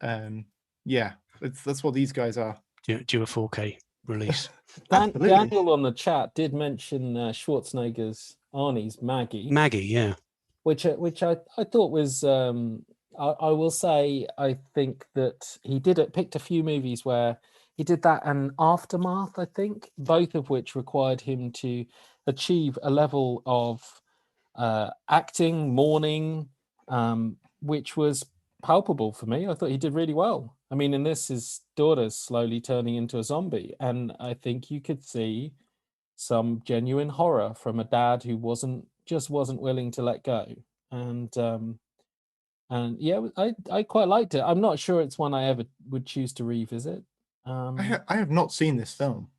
yeah, that's what these guys are. Do a 4K release. Daniel on the chat did mention Schwarzenegger's Arnie's Maggie. Maggie, yeah. Which I thought was I will say I think that he picked a few movies where he did that, and Aftermath, I think, both of which required him to achieve a level of acting, mourning, which was palpable for me. I thought he did really well. I mean, in this, his daughter's slowly turning into a zombie, and I think you could see some genuine horror from a dad who wasn't willing to let go. And yeah, I quite liked it. I'm not sure it's one I ever would choose to revisit. I have not seen this film.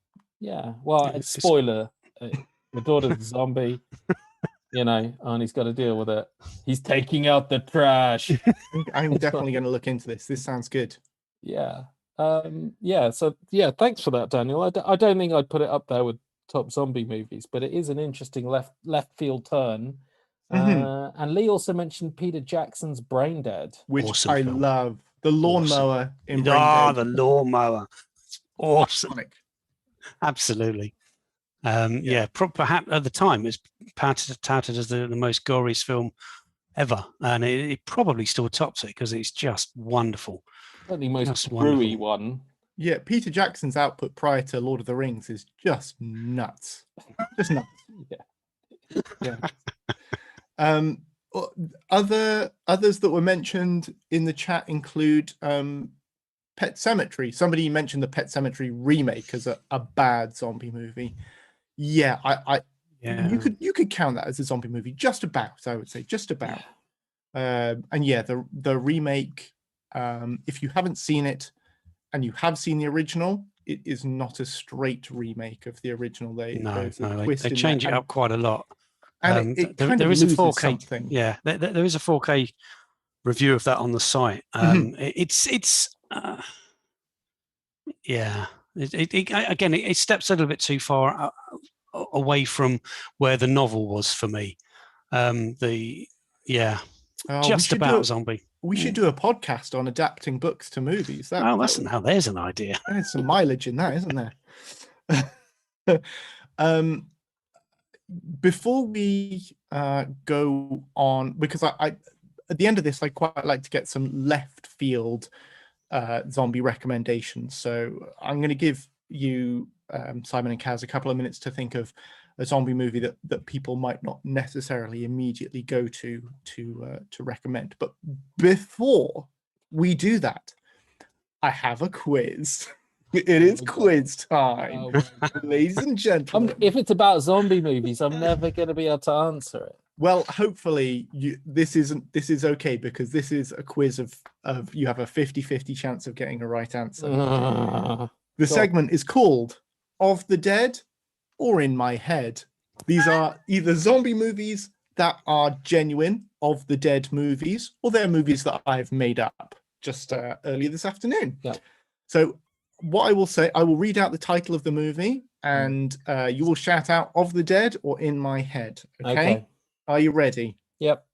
Yeah, well, spoiler, the daughter's a zombie. You know, Arnie's got to deal with it. He's taking out the trash. I'm definitely going to look into this. This sounds good. Yeah. Yeah. So yeah, thanks for that, Daniel. I don't think I'd put it up there with top zombie movies, but it is an interesting left field turn. And Lee also mentioned Peter Jackson's Brain Dead, which awesome I film. love. The lawnmower in Brain Dead. The lawnmower. It's awesome. Iconic. Absolutely. Perhaps at the time it's touted as the most goriest film ever, and it probably still tops it because it's just wonderful. Not the most brewy one. Yeah, Peter Jackson's output prior to Lord of the Rings is just nuts. Just nuts. Yeah. Others that were mentioned in the chat include Pet Sematary. Somebody mentioned the Pet Sematary remake as a bad zombie movie. Yeah, you could count that as a zombie movie, just about. I would say just about. And yeah, the remake. If you haven't seen it, and you have seen the original, it is not a straight remake of the original. They change it up quite a lot. And there is a 4K something. Yeah, there is a 4K review of that on the site. It steps a little bit too far away from where the novel was for me. Just about zombie. We should do a podcast on adapting books to movies. There's an idea. There's some mileage in that, isn't there? Before we go on, because I at the end of this, I quite like to get some left field zombie recommendations. So I'm going to give you, Simon and Kaz, a couple of minutes to think of a zombie movie that people might not necessarily immediately go to recommend. But before we do that, I have a quiz. It is quiz time, ladies and gentlemen. If it's about zombie movies, I'm never going to be able to answer it. Well, hopefully this is okay, because this is a quiz of you have a 50-50 chance of getting a right answer. The segment is called Of the Dead or In My Head. These are either zombie movies that are genuine Of the Dead movies, or they're movies that I've made up just earlier this afternoon. Yeah. So what I will say, I will read out the title of the movie, and you will shout out Of the Dead or In My Head. Okay. Are you ready? Yep.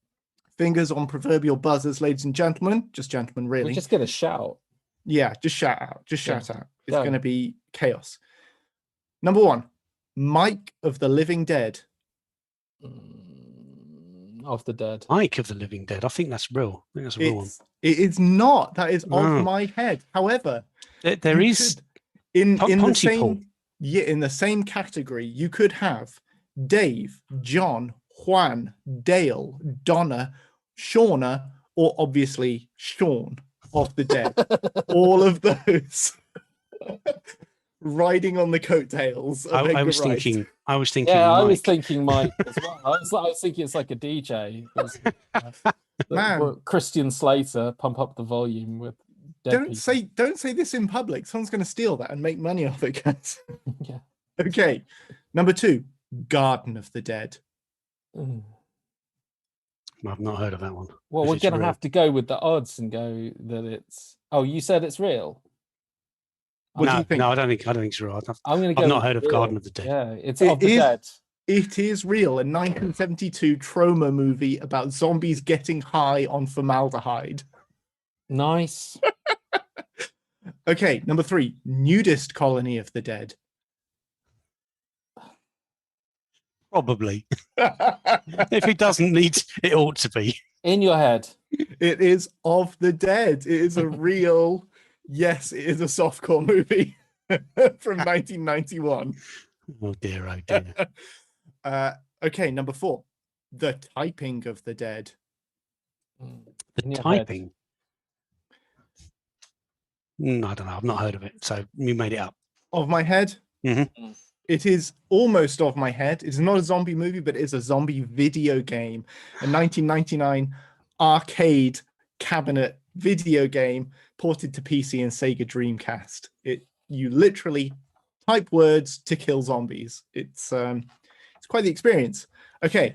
Fingers on proverbial buzzers, ladies and gentlemen. Just gentlemen, really. We're just going to shout. Yeah, just shout out. Just shout out. It's Go. going to be chaos. Number 1, Mike of the Living Dead. Of the Dead. Mike of the Living Dead. I think that's real. I think that's a real one. It is not. That is Of My Head. However, there is in the Pontypool. same in the same category, you could have Dave, John, Juan, Dale, Donna, Shauna, or obviously Shaun of the Dead. All of those riding on the coattails. I was thinking. Yeah, Mike. I was thinking Mike as well. I was thinking it's like a DJ. Man. Christian Slater, pump up the volume with. Don't say this in public. Someone's going to steal that and make money off it, guys. Yeah. Okay. Number 2, Garden of the Dead. I've not heard of that one. Well, we're going to have to go with the odds and go that it's. Oh, you said it's real. What do you think? No, I don't think it's real. I'm going to go. I've not heard of Garden of the Dead. Yeah, it's Of the Dead. It is real. A 1972 trauma movie about zombies getting high on formaldehyde. Nice. Okay, number 3, Nudist Colony of the Dead. Probably. If it doesn't need, it ought to be. In Your Head. It is Of the Dead. It is a real, yes, it is a softcore movie from 1991. Oh dear, oh dear. Okay, number 4, The Typing of the Dead. The typing. I don't know. I've not heard of it. So you made it up. Of My Head. Mm-hmm. It is almost Of My Head. It's not a zombie movie, but it is a zombie video game. A 1999 arcade cabinet video game ported to PC and Sega Dreamcast. You literally type words to kill zombies. It's quite the experience. Okay,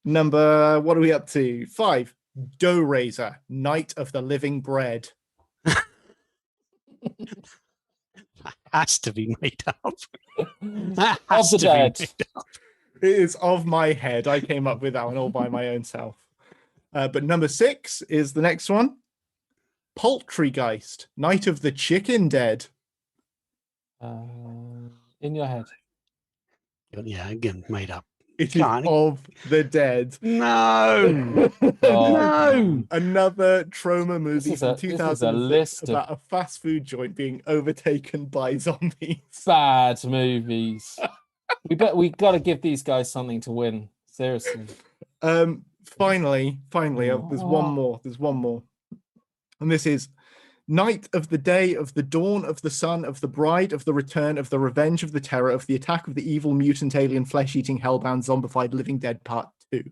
what are we up to? 5, Dough Raiser, Night of the Living Bread. Has to be made up. Of the Dead. It is Of My Head. I came up with that one all by my own self. But number 6 is the next one. Poultrygeist, Night of the Chicken Dead. In Your Head. Yeah, again, made up. It is Of the Dead. No. No. Another trauma movie from 2006 about about a fast food joint being overtaken by zombies. Bad movies. we got to give these guys something to win. Seriously. Finally, there's one more. And this is Night of the Day of the Dawn of the Sun of the Bride of the Return of the Revenge of the Terror of the Attack of the Evil Mutant Alien Flesh-Eating Hellbound Zombified Living Dead Part 2.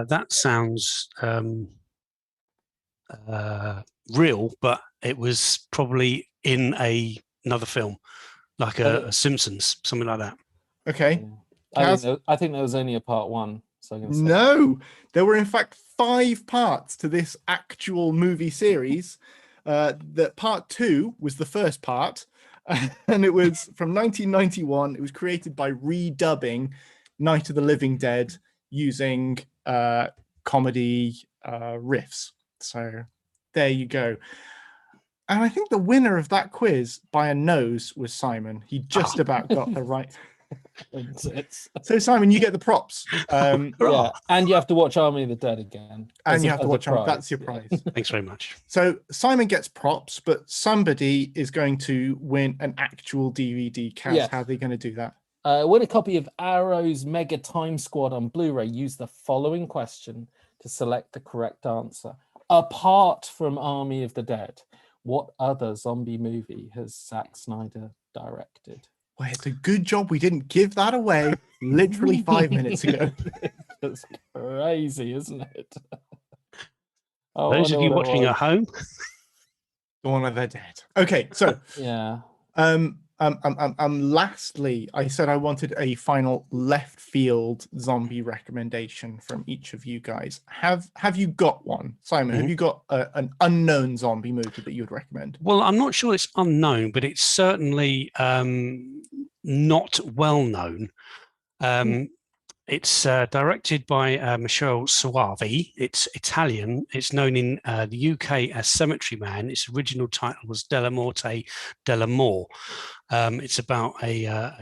That sounds real, but it was probably in another film, like a Simpsons, something like that. Okay. I think there was only a part 1. So no, there were in fact 5 parts to this actual movie series. That part 2 was the first part, and it was from 1991. It was created by redubbing Night of the Living Dead using comedy riffs. So there you go. And I think the winner of that quiz by a nose was Simon. He just about got the right. So Simon, you get the props. Yeah, and you have to watch Army of the Dead again. And you have to watch Army. That's your prize. Thanks very much. So Simon gets props, but somebody is going to win an actual DVD. Kaz, Yes. How are they going to do that? Win a copy of Arrow's Mega Time Squad on Blu-ray. Use the following question to select the correct answer. Apart from Army of the Dead, what other zombie movie has Zack Snyder directed? Well, it's a good job we didn't give that away literally 5 minutes ago. It's crazy, isn't it? Those of you watching at home, Dawn of the Dead. Okay, so yeah. Lastly, I said I wanted a final left field zombie recommendation from each of you guys. Have you got one, Simon? Have you got an unknown zombie movie that you would recommend? well, I'm not sure it's unknown, but it's certainly not well known. It's directed by Michele Soavi. It's Italian. It's known in the UK as Cemetery Man. Its original title was Della Morte della More. It's about a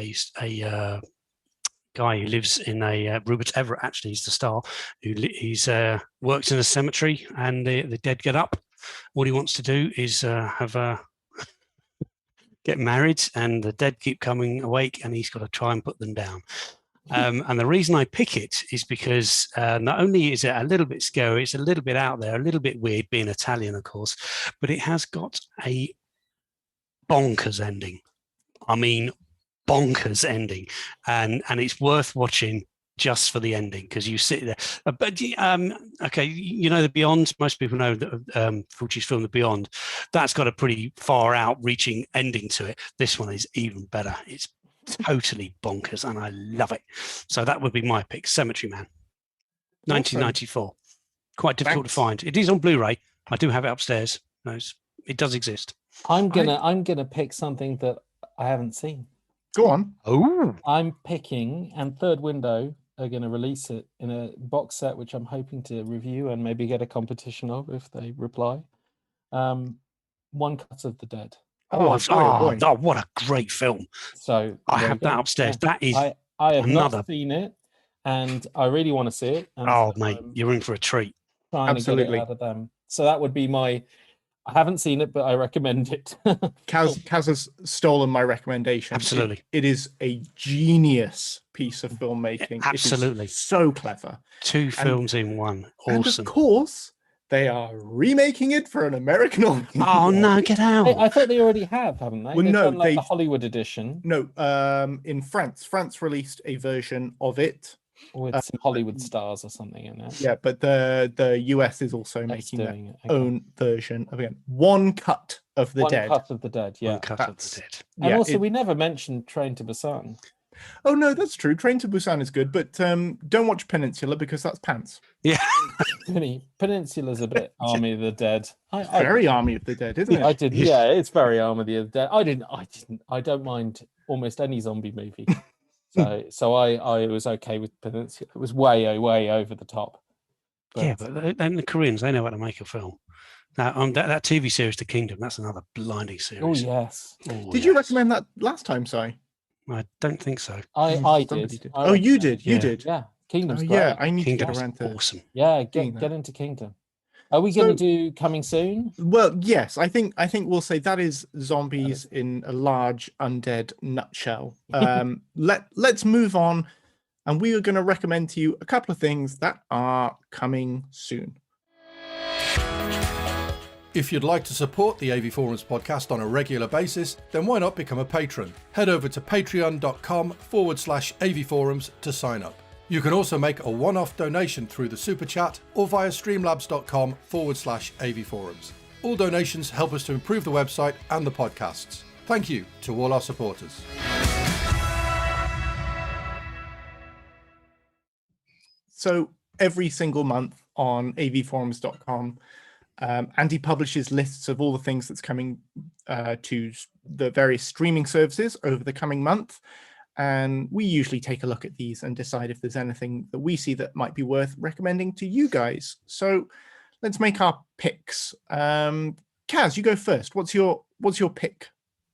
guy who lives in a Rupert Everett. Actually, he's the star. He's works in a cemetery, and the dead get up. All he wants to do is get married, and the dead keep coming awake, and he's got to try and put them down. And the reason I pick it is because not only is it a little bit scary, it's a little bit out there, a little bit weird, being Italian, of course, but it has got a bonkers ending. I mean, bonkers ending, and it's worth watching just for the ending, because you sit there. But okay, you know The Beyond. Most people know that Fulci's film The Beyond. That's got a pretty far out-reaching ending to it. This one is even better. It's totally bonkers, and I love it. So that would be my pick, Cemetery Man, 1994. Quite difficult to find. It is on Blu-ray. I do have it upstairs. No, it does exist. I'm gonna pick something that I haven't seen. Go on. Oh, I'm picking, and Third Window are going to release it in a box set, which I'm hoping to review and maybe get a competition of if they reply. One Cut of the Dead. what a great film. So I have that upstairs. Yeah. That is I have not seen it, and I really want to see it. And so mate, you're in for a treat. Trying to get it out of them. So that would be my. I haven't seen it, but I recommend it. Kaz has stolen my recommendation. Absolutely. It is a genius piece of filmmaking. Absolutely. It is so clever. Two films in one. Awesome. And of course, they are remaking it for an American audience. Oh, no, get out. I thought they already have, haven't they? Well, They've no, done, the Hollywood edition. No, in France. France released a version of it. With some Hollywood stars or something in it. Yeah, but the US is also making their own version of it. One Cut of the Dead. One Cut of the Dead, yeah. One Cut of the Dead. And also, we never mentioned Train to Busan. Oh, no, that's true. Train to Busan is good, but don't watch Peninsula because that's pants. Yeah. Peninsula's a bit Army of the Dead. Very Army of the Dead, isn't it? I did. Yeah, it's very Army of the Dead. I don't mind almost any zombie movie. So I was okay with Peninsula. It was way over the top. But then the Koreans, they know how to make a film. Now, that TV series, The Kingdom, that's another blinding series. Oh yes. Did you recommend that last time, Si? I don't think so. I did. Oh, you did. You did. Yeah, Kingdom's great. Yeah, I need Kingdom's to get around to awesome. Yeah, get into Kingdom. Are we going to do coming soon? Well, yes. I think we'll say that is zombies in a large undead nutshell. Let's move on, and we are going to recommend to you a couple of things that are coming soon. If you'd like to support the AVForums podcast on a regular basis, then why not become a patron? Head over to patreon.com/AVForums to sign up. You can also make a one-off donation through the Super Chat or via streamlabs.com/AVForums. All donations help us to improve the website and the podcasts. Thank you to all our supporters. So every single month on avforums.com, Andy publishes lists of all the things that's coming to the various streaming services over the coming month. And we usually take a look at these and decide if there's anything that we see that might be worth recommending to you guys. So let's make our picks. Kaz, you go first. What's your pick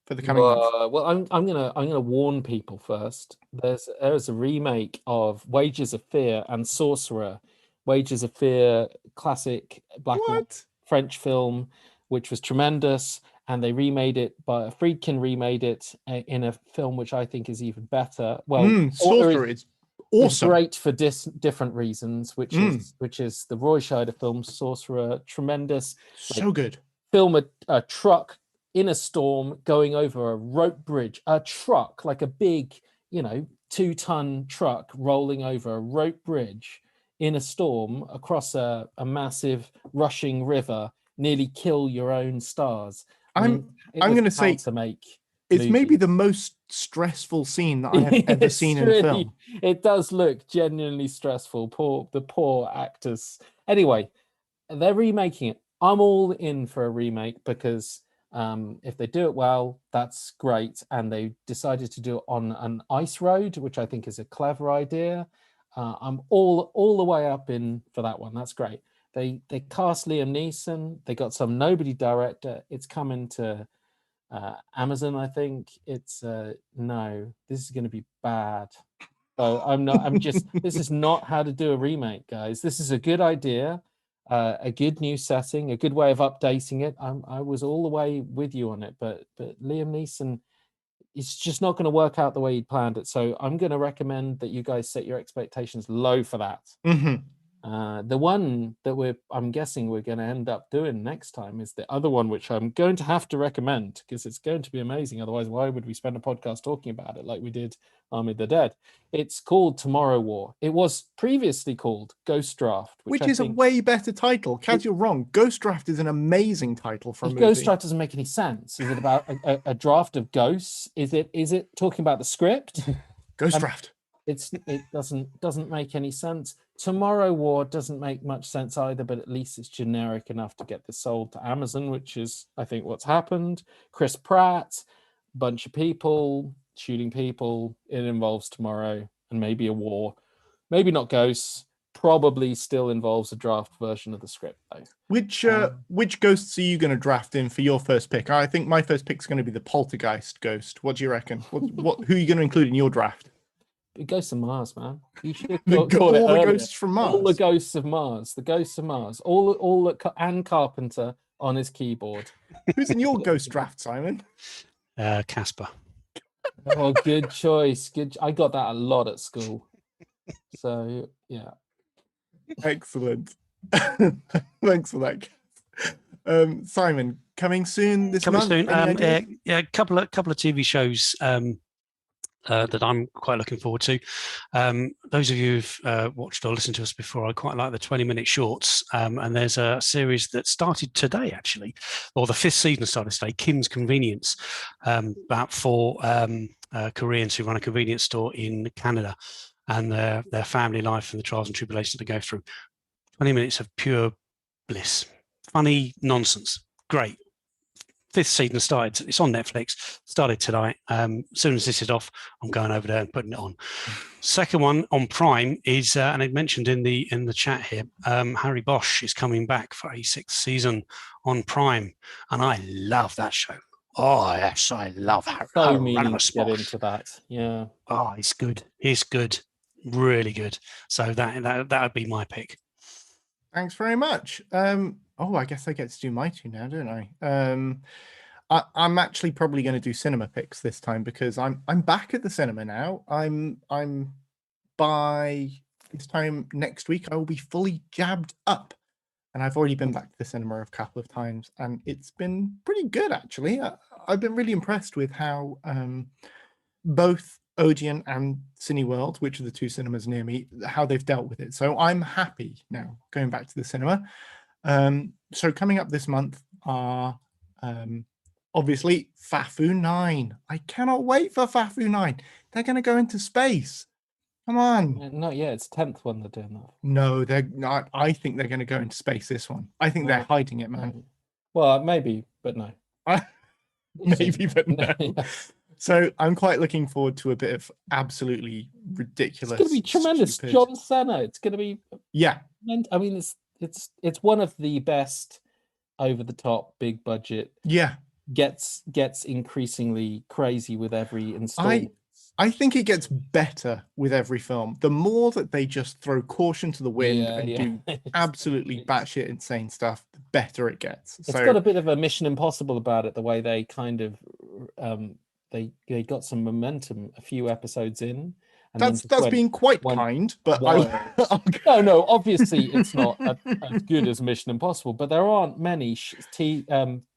for the coming month? Well, I'm gonna warn people first. There's a remake of Wages of Fear and Sorcerer. Wages of Fear, classic black and white French film, which was tremendous. And they remade it, but Friedkin remade it in a film which I think is even better. Well, Sorcerer is awesome. It's great for different reasons, which is the Roy Scheider film Sorcerer, tremendous. So good. Film a truck in a storm going over a rope bridge, a truck, like a big, 2-ton truck rolling over a rope bridge in a storm across a massive rushing river, nearly kill your own stars. I'm going to say to make it's movies. maybe the most stressful scene that I have ever seen in film. It does look genuinely stressful. The poor actors. Anyway, they're remaking it. I'm all in for a remake because if they do it well, that's great. And they decided to do it on an ice road, which I think is a clever idea. I'm all the way up in for that one. That's great. They cast Liam Neeson. They got some nobody director. It's coming to Amazon, I think. It's no, this is going to be bad. So this is not how to do a remake, guys. This is a good idea, a good new setting, a good way of updating it. I was all the way with you on it, but Liam Neeson, it's just not going to work out the way he planned it. So I'm going to recommend that you guys set your expectations low for that. Mm-hmm. The one that I'm guessing we're going to end up doing next time is the other one, which I'm going to have to recommend because it's going to be amazing. Otherwise, why would we spend a podcast talking about it like we did Army of the Dead? It's called Tomorrow War. It was previously called Ghost Draft, which is a way better title. Kaz, you're wrong. Ghost Draft is an amazing title for a movie. Ghost Draft doesn't make any sense. Is it about a draft of ghosts? Is it talking about the script? Ghost Draft. It doesn't make any sense. Tomorrow War doesn't make much sense either, but at least it's generic enough to get this sold to Amazon, which is, I think, what's happened. Chris Pratt, bunch of people shooting people. It involves tomorrow and maybe a war, maybe not ghosts. Probably still involves a draft version of the script, though. Which ghosts are you going to draft in for your first pick? I think my first pick is going to be the Poltergeist ghost. What do you reckon? Who are you going to include in your draft? Ghosts of Mars, man. You should all the ghosts from Mars. All the ghosts of Mars. The ghosts of Mars. All and Carpenter on his keyboard. Who's in your ghost draft, Simon? Casper. Oh, good choice. Good. I got that a lot at school. So yeah. Excellent. Thanks for that. Simon, coming soon this month? Coming soon. A couple of TV shows. That I'm quite looking forward to. Those of you who've watched or listened to us before, I quite like the 20-minute shorts. And there's a series that started today, actually, or the 5th season started today, Kim's Convenience, about 4 Koreans who run a convenience store in Canada and their family life and the trials and tribulations they go through. 20 minutes of pure bliss. Funny nonsense. Great. 5th season started. It's on Netflix. Started tonight. As soon as this is off, I'm going over there and putting it on. Second one on Prime is, and I mentioned in the chat here, Harry Bosch is coming back for a 6th season on Prime, and I love that show. Oh yes, I love Harry. So meaning to get into that. Yeah. Oh, he's good. He's good. Really good. So that would be my pick. Thanks very much. I guess I get to do my two now, don't I? I'm actually probably going to do cinema picks this time because I'm back at the cinema now. I'm by this time next week I will be fully jabbed up, and I've already been back to the cinema a couple of times, and it's been pretty good actually. I've been really impressed with how both Odeon and Cineworld, which are the 2 cinemas near me, how they've dealt with it. So I'm happy now going back to the cinema. So coming up this month are obviously Fafu 9. I cannot wait for Fafu 9. They're going to go into space. Come on. Not yet. It's 10th one they're doing that. No, they're not. I think they're going to go into space this one. I think they're hiding it, man. Well, maybe, but no. Maybe, but no. Yeah. So I'm quite looking forward to a bit of absolutely ridiculous. It's going to be tremendous. Stupid. John Cena. It's going to be. Yeah. I mean, it's one of the best over the top big budget. Yeah. Gets increasingly crazy with every installment. I think it gets better with every film. The more that they just throw caution to the wind and do absolutely batshit insane stuff, the better it gets. It's got a bit of a Mission Impossible about it, the way they kind of they got some momentum a few episodes in. And that's being quite kind, but no, obviously it's not as good as Mission Impossible, but there aren't many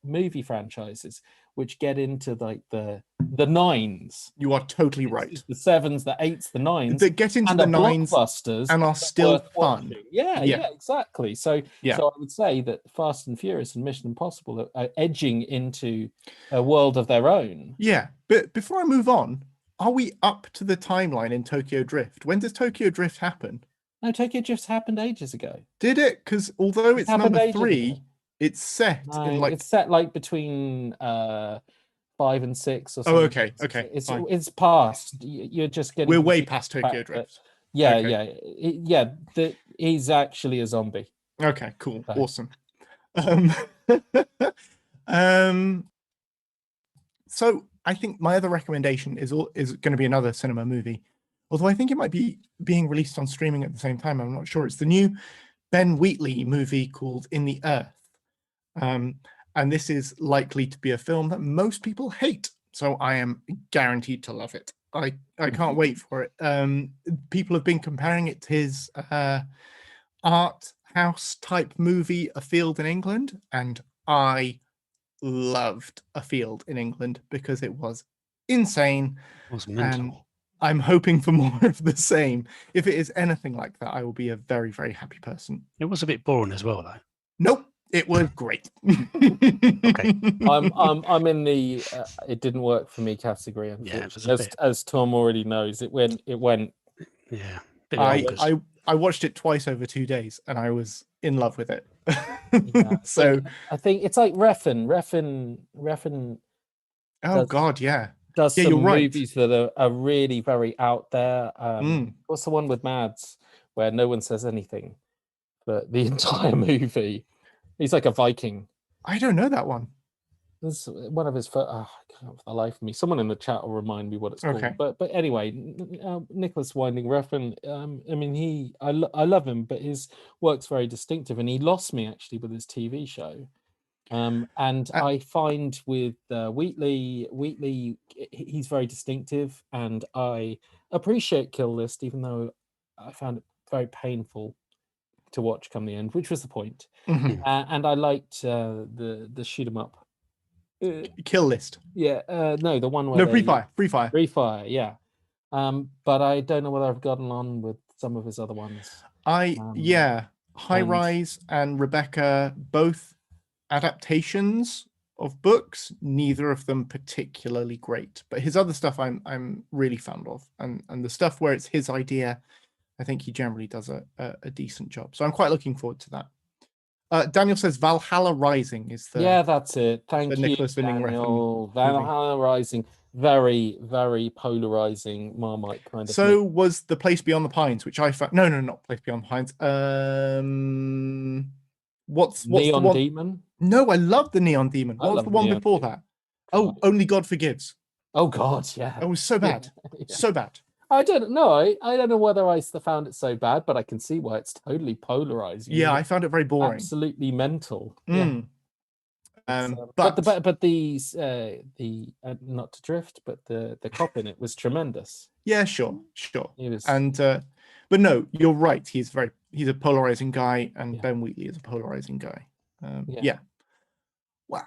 movie franchises which get into like the nines. You are totally right. It's the sevens, the eights, the nines. That get into and the nines blockbusters and are still worth fun. watching. Yeah, exactly. So Yeah. so I would say that Fast and Furious and Mission Impossible are edging into a world of their own. Yeah, but before I move on, are we up to the timeline in Tokyo Drift? When does Tokyo Drift happen? No, Tokyo Drift happened ages ago. Did it? Because although it's happened number ages 3, ago. it's set in like it's set like between 5 and 6 or Oh, something. okay. It's Fine. it's past. You're just getting. We're way confused past with the Tokyo fact that- Drift. Yeah, Okay. He's actually a zombie. Okay, cool, Okay. awesome. So I think my other recommendation is going to be another cinema movie, although I think it might be being released on streaming at the same time. I'm not sure. It's the new Ben Wheatley movie called In the Earth. And this is likely to be a film that most people hate. So I am guaranteed to love it. I can't wait for it. People have been comparing it to his art house type movie, A Field in England. And I loved A Field in England because it was insane. It was mental. And I'm hoping for more of the same. If it is anything like that, I will be a very, very happy person. It was a bit boring as well, though. Nope, it was great. Okay. I'm in the it didn't work for me category. Yeah, it was a as, bit- as Tom already knows, it went. Yeah. Bit I, bonkers. I watched it twice over 2 days and I was in love with it. Yeah. So, I think it's like Refn oh does- God, yeah. does Yeah, some you're right. movies that are really very out there. What's the one with Mads where no one says anything for the entire movie? He's like a Viking. I don't know that one. There's one of his first. I can't for the life of me. Someone in the chat will remind me what it's Okay. called. But anyway, Nicholas Winding Refn. I mean, I love him, but his work's very distinctive, and he lost me actually with his TV show. And I find with Wheatley, he's very distinctive, and I appreciate Kill List, even though I found it very painful to watch come the end, which was the point. Mhm. And I liked the shoot 'em up. Kill List. Yeah, no, the one where No, they- Free Fire. Free Fire, yeah. But I don't know whether I've gotten on with some of his other ones. Yeah. High and- Rise and Rebecca, both adaptations of books, neither of them particularly great. But his other stuff I'm really fond of. And the stuff where it's his idea, I think he generally does a decent job. So I'm quite looking forward to that. Daniel says Valhalla Rising is the Yeah, that's it. Thank the you, Nicholas Winding Refn Daniel. movie. Valhalla Rising, very, very polarizing Marmite kind of. So was The Place Beyond the Pines, which I found no, not Place Beyond the Pines. What's Neon the one? Demon? No, I love the Neon Demon. I What was love the one Neon before Demon. that? Oh, Only God Forgives. Oh God, yeah. It was so bad. Yeah. So bad. I don't know. I don't know whether I found it so bad, but I can see why it's totally polarizing. Yeah, I found it very boring. Absolutely mental. Yeah. Mm. But the not to drift, but the cop in it was tremendous. Yeah, sure. He was, And but no, you're right. He's a polarizing guy, and Yeah. Ben Wheatley is a polarizing guy. Yeah. Yeah. Well,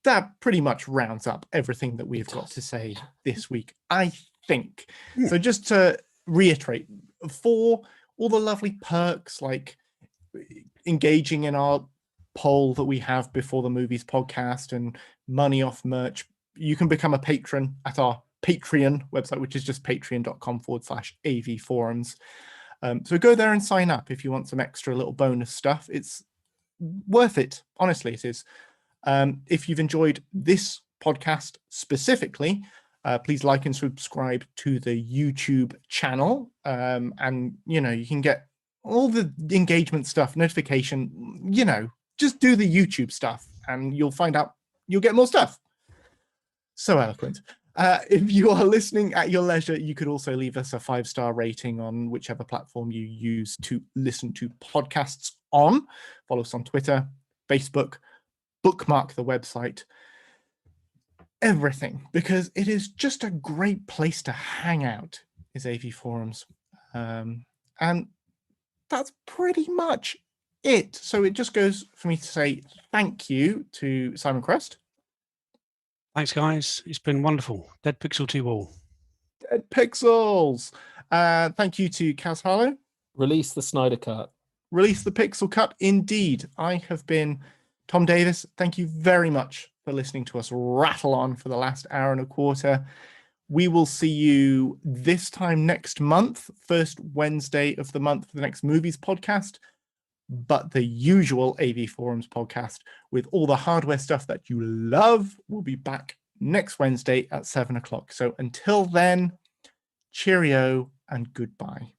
that pretty much rounds up everything that we've got to say this week, I think. Yeah. So just to reiterate, for all the lovely perks like engaging in our poll that we have before the movies podcast and money off merch, you can become a patron at our Patreon website, which is just patreon.com/AVForums. So go there and sign up if you want some extra little bonus stuff. It's worth it. Honestly, it is. If you've enjoyed this podcast specifically, please like and subscribe to the YouTube channel. And, you can get all the engagement stuff, notification, just do the YouTube stuff and you'll find out you'll get more stuff. So eloquent. If you are listening at your leisure, you could also leave us a 5-star rating on whichever platform you use to listen to podcasts on. Follow us on Twitter, Facebook, bookmark the website, everything, because it is just a great place to hang out, is AV Forums. And that's pretty much it. So it just goes for me to say thank you to Simon Crust. Thanks, guys. It's been wonderful. Dead Pixel to you all. Dead Pixels. Thank you to Kaz Harlow. Release the Snyder Cut. Release the Pixel Cut. Indeed. I have been Tom Davis. Thank you very much for listening to us rattle on for the last hour and a quarter. We will see you this time next month, first Wednesday of the month for the next Movies Podcast, but the usual AVForums Podcast with all the hardware stuff that you love will be back next Wednesday at 7 o'clock. So until then, cheerio and goodbye.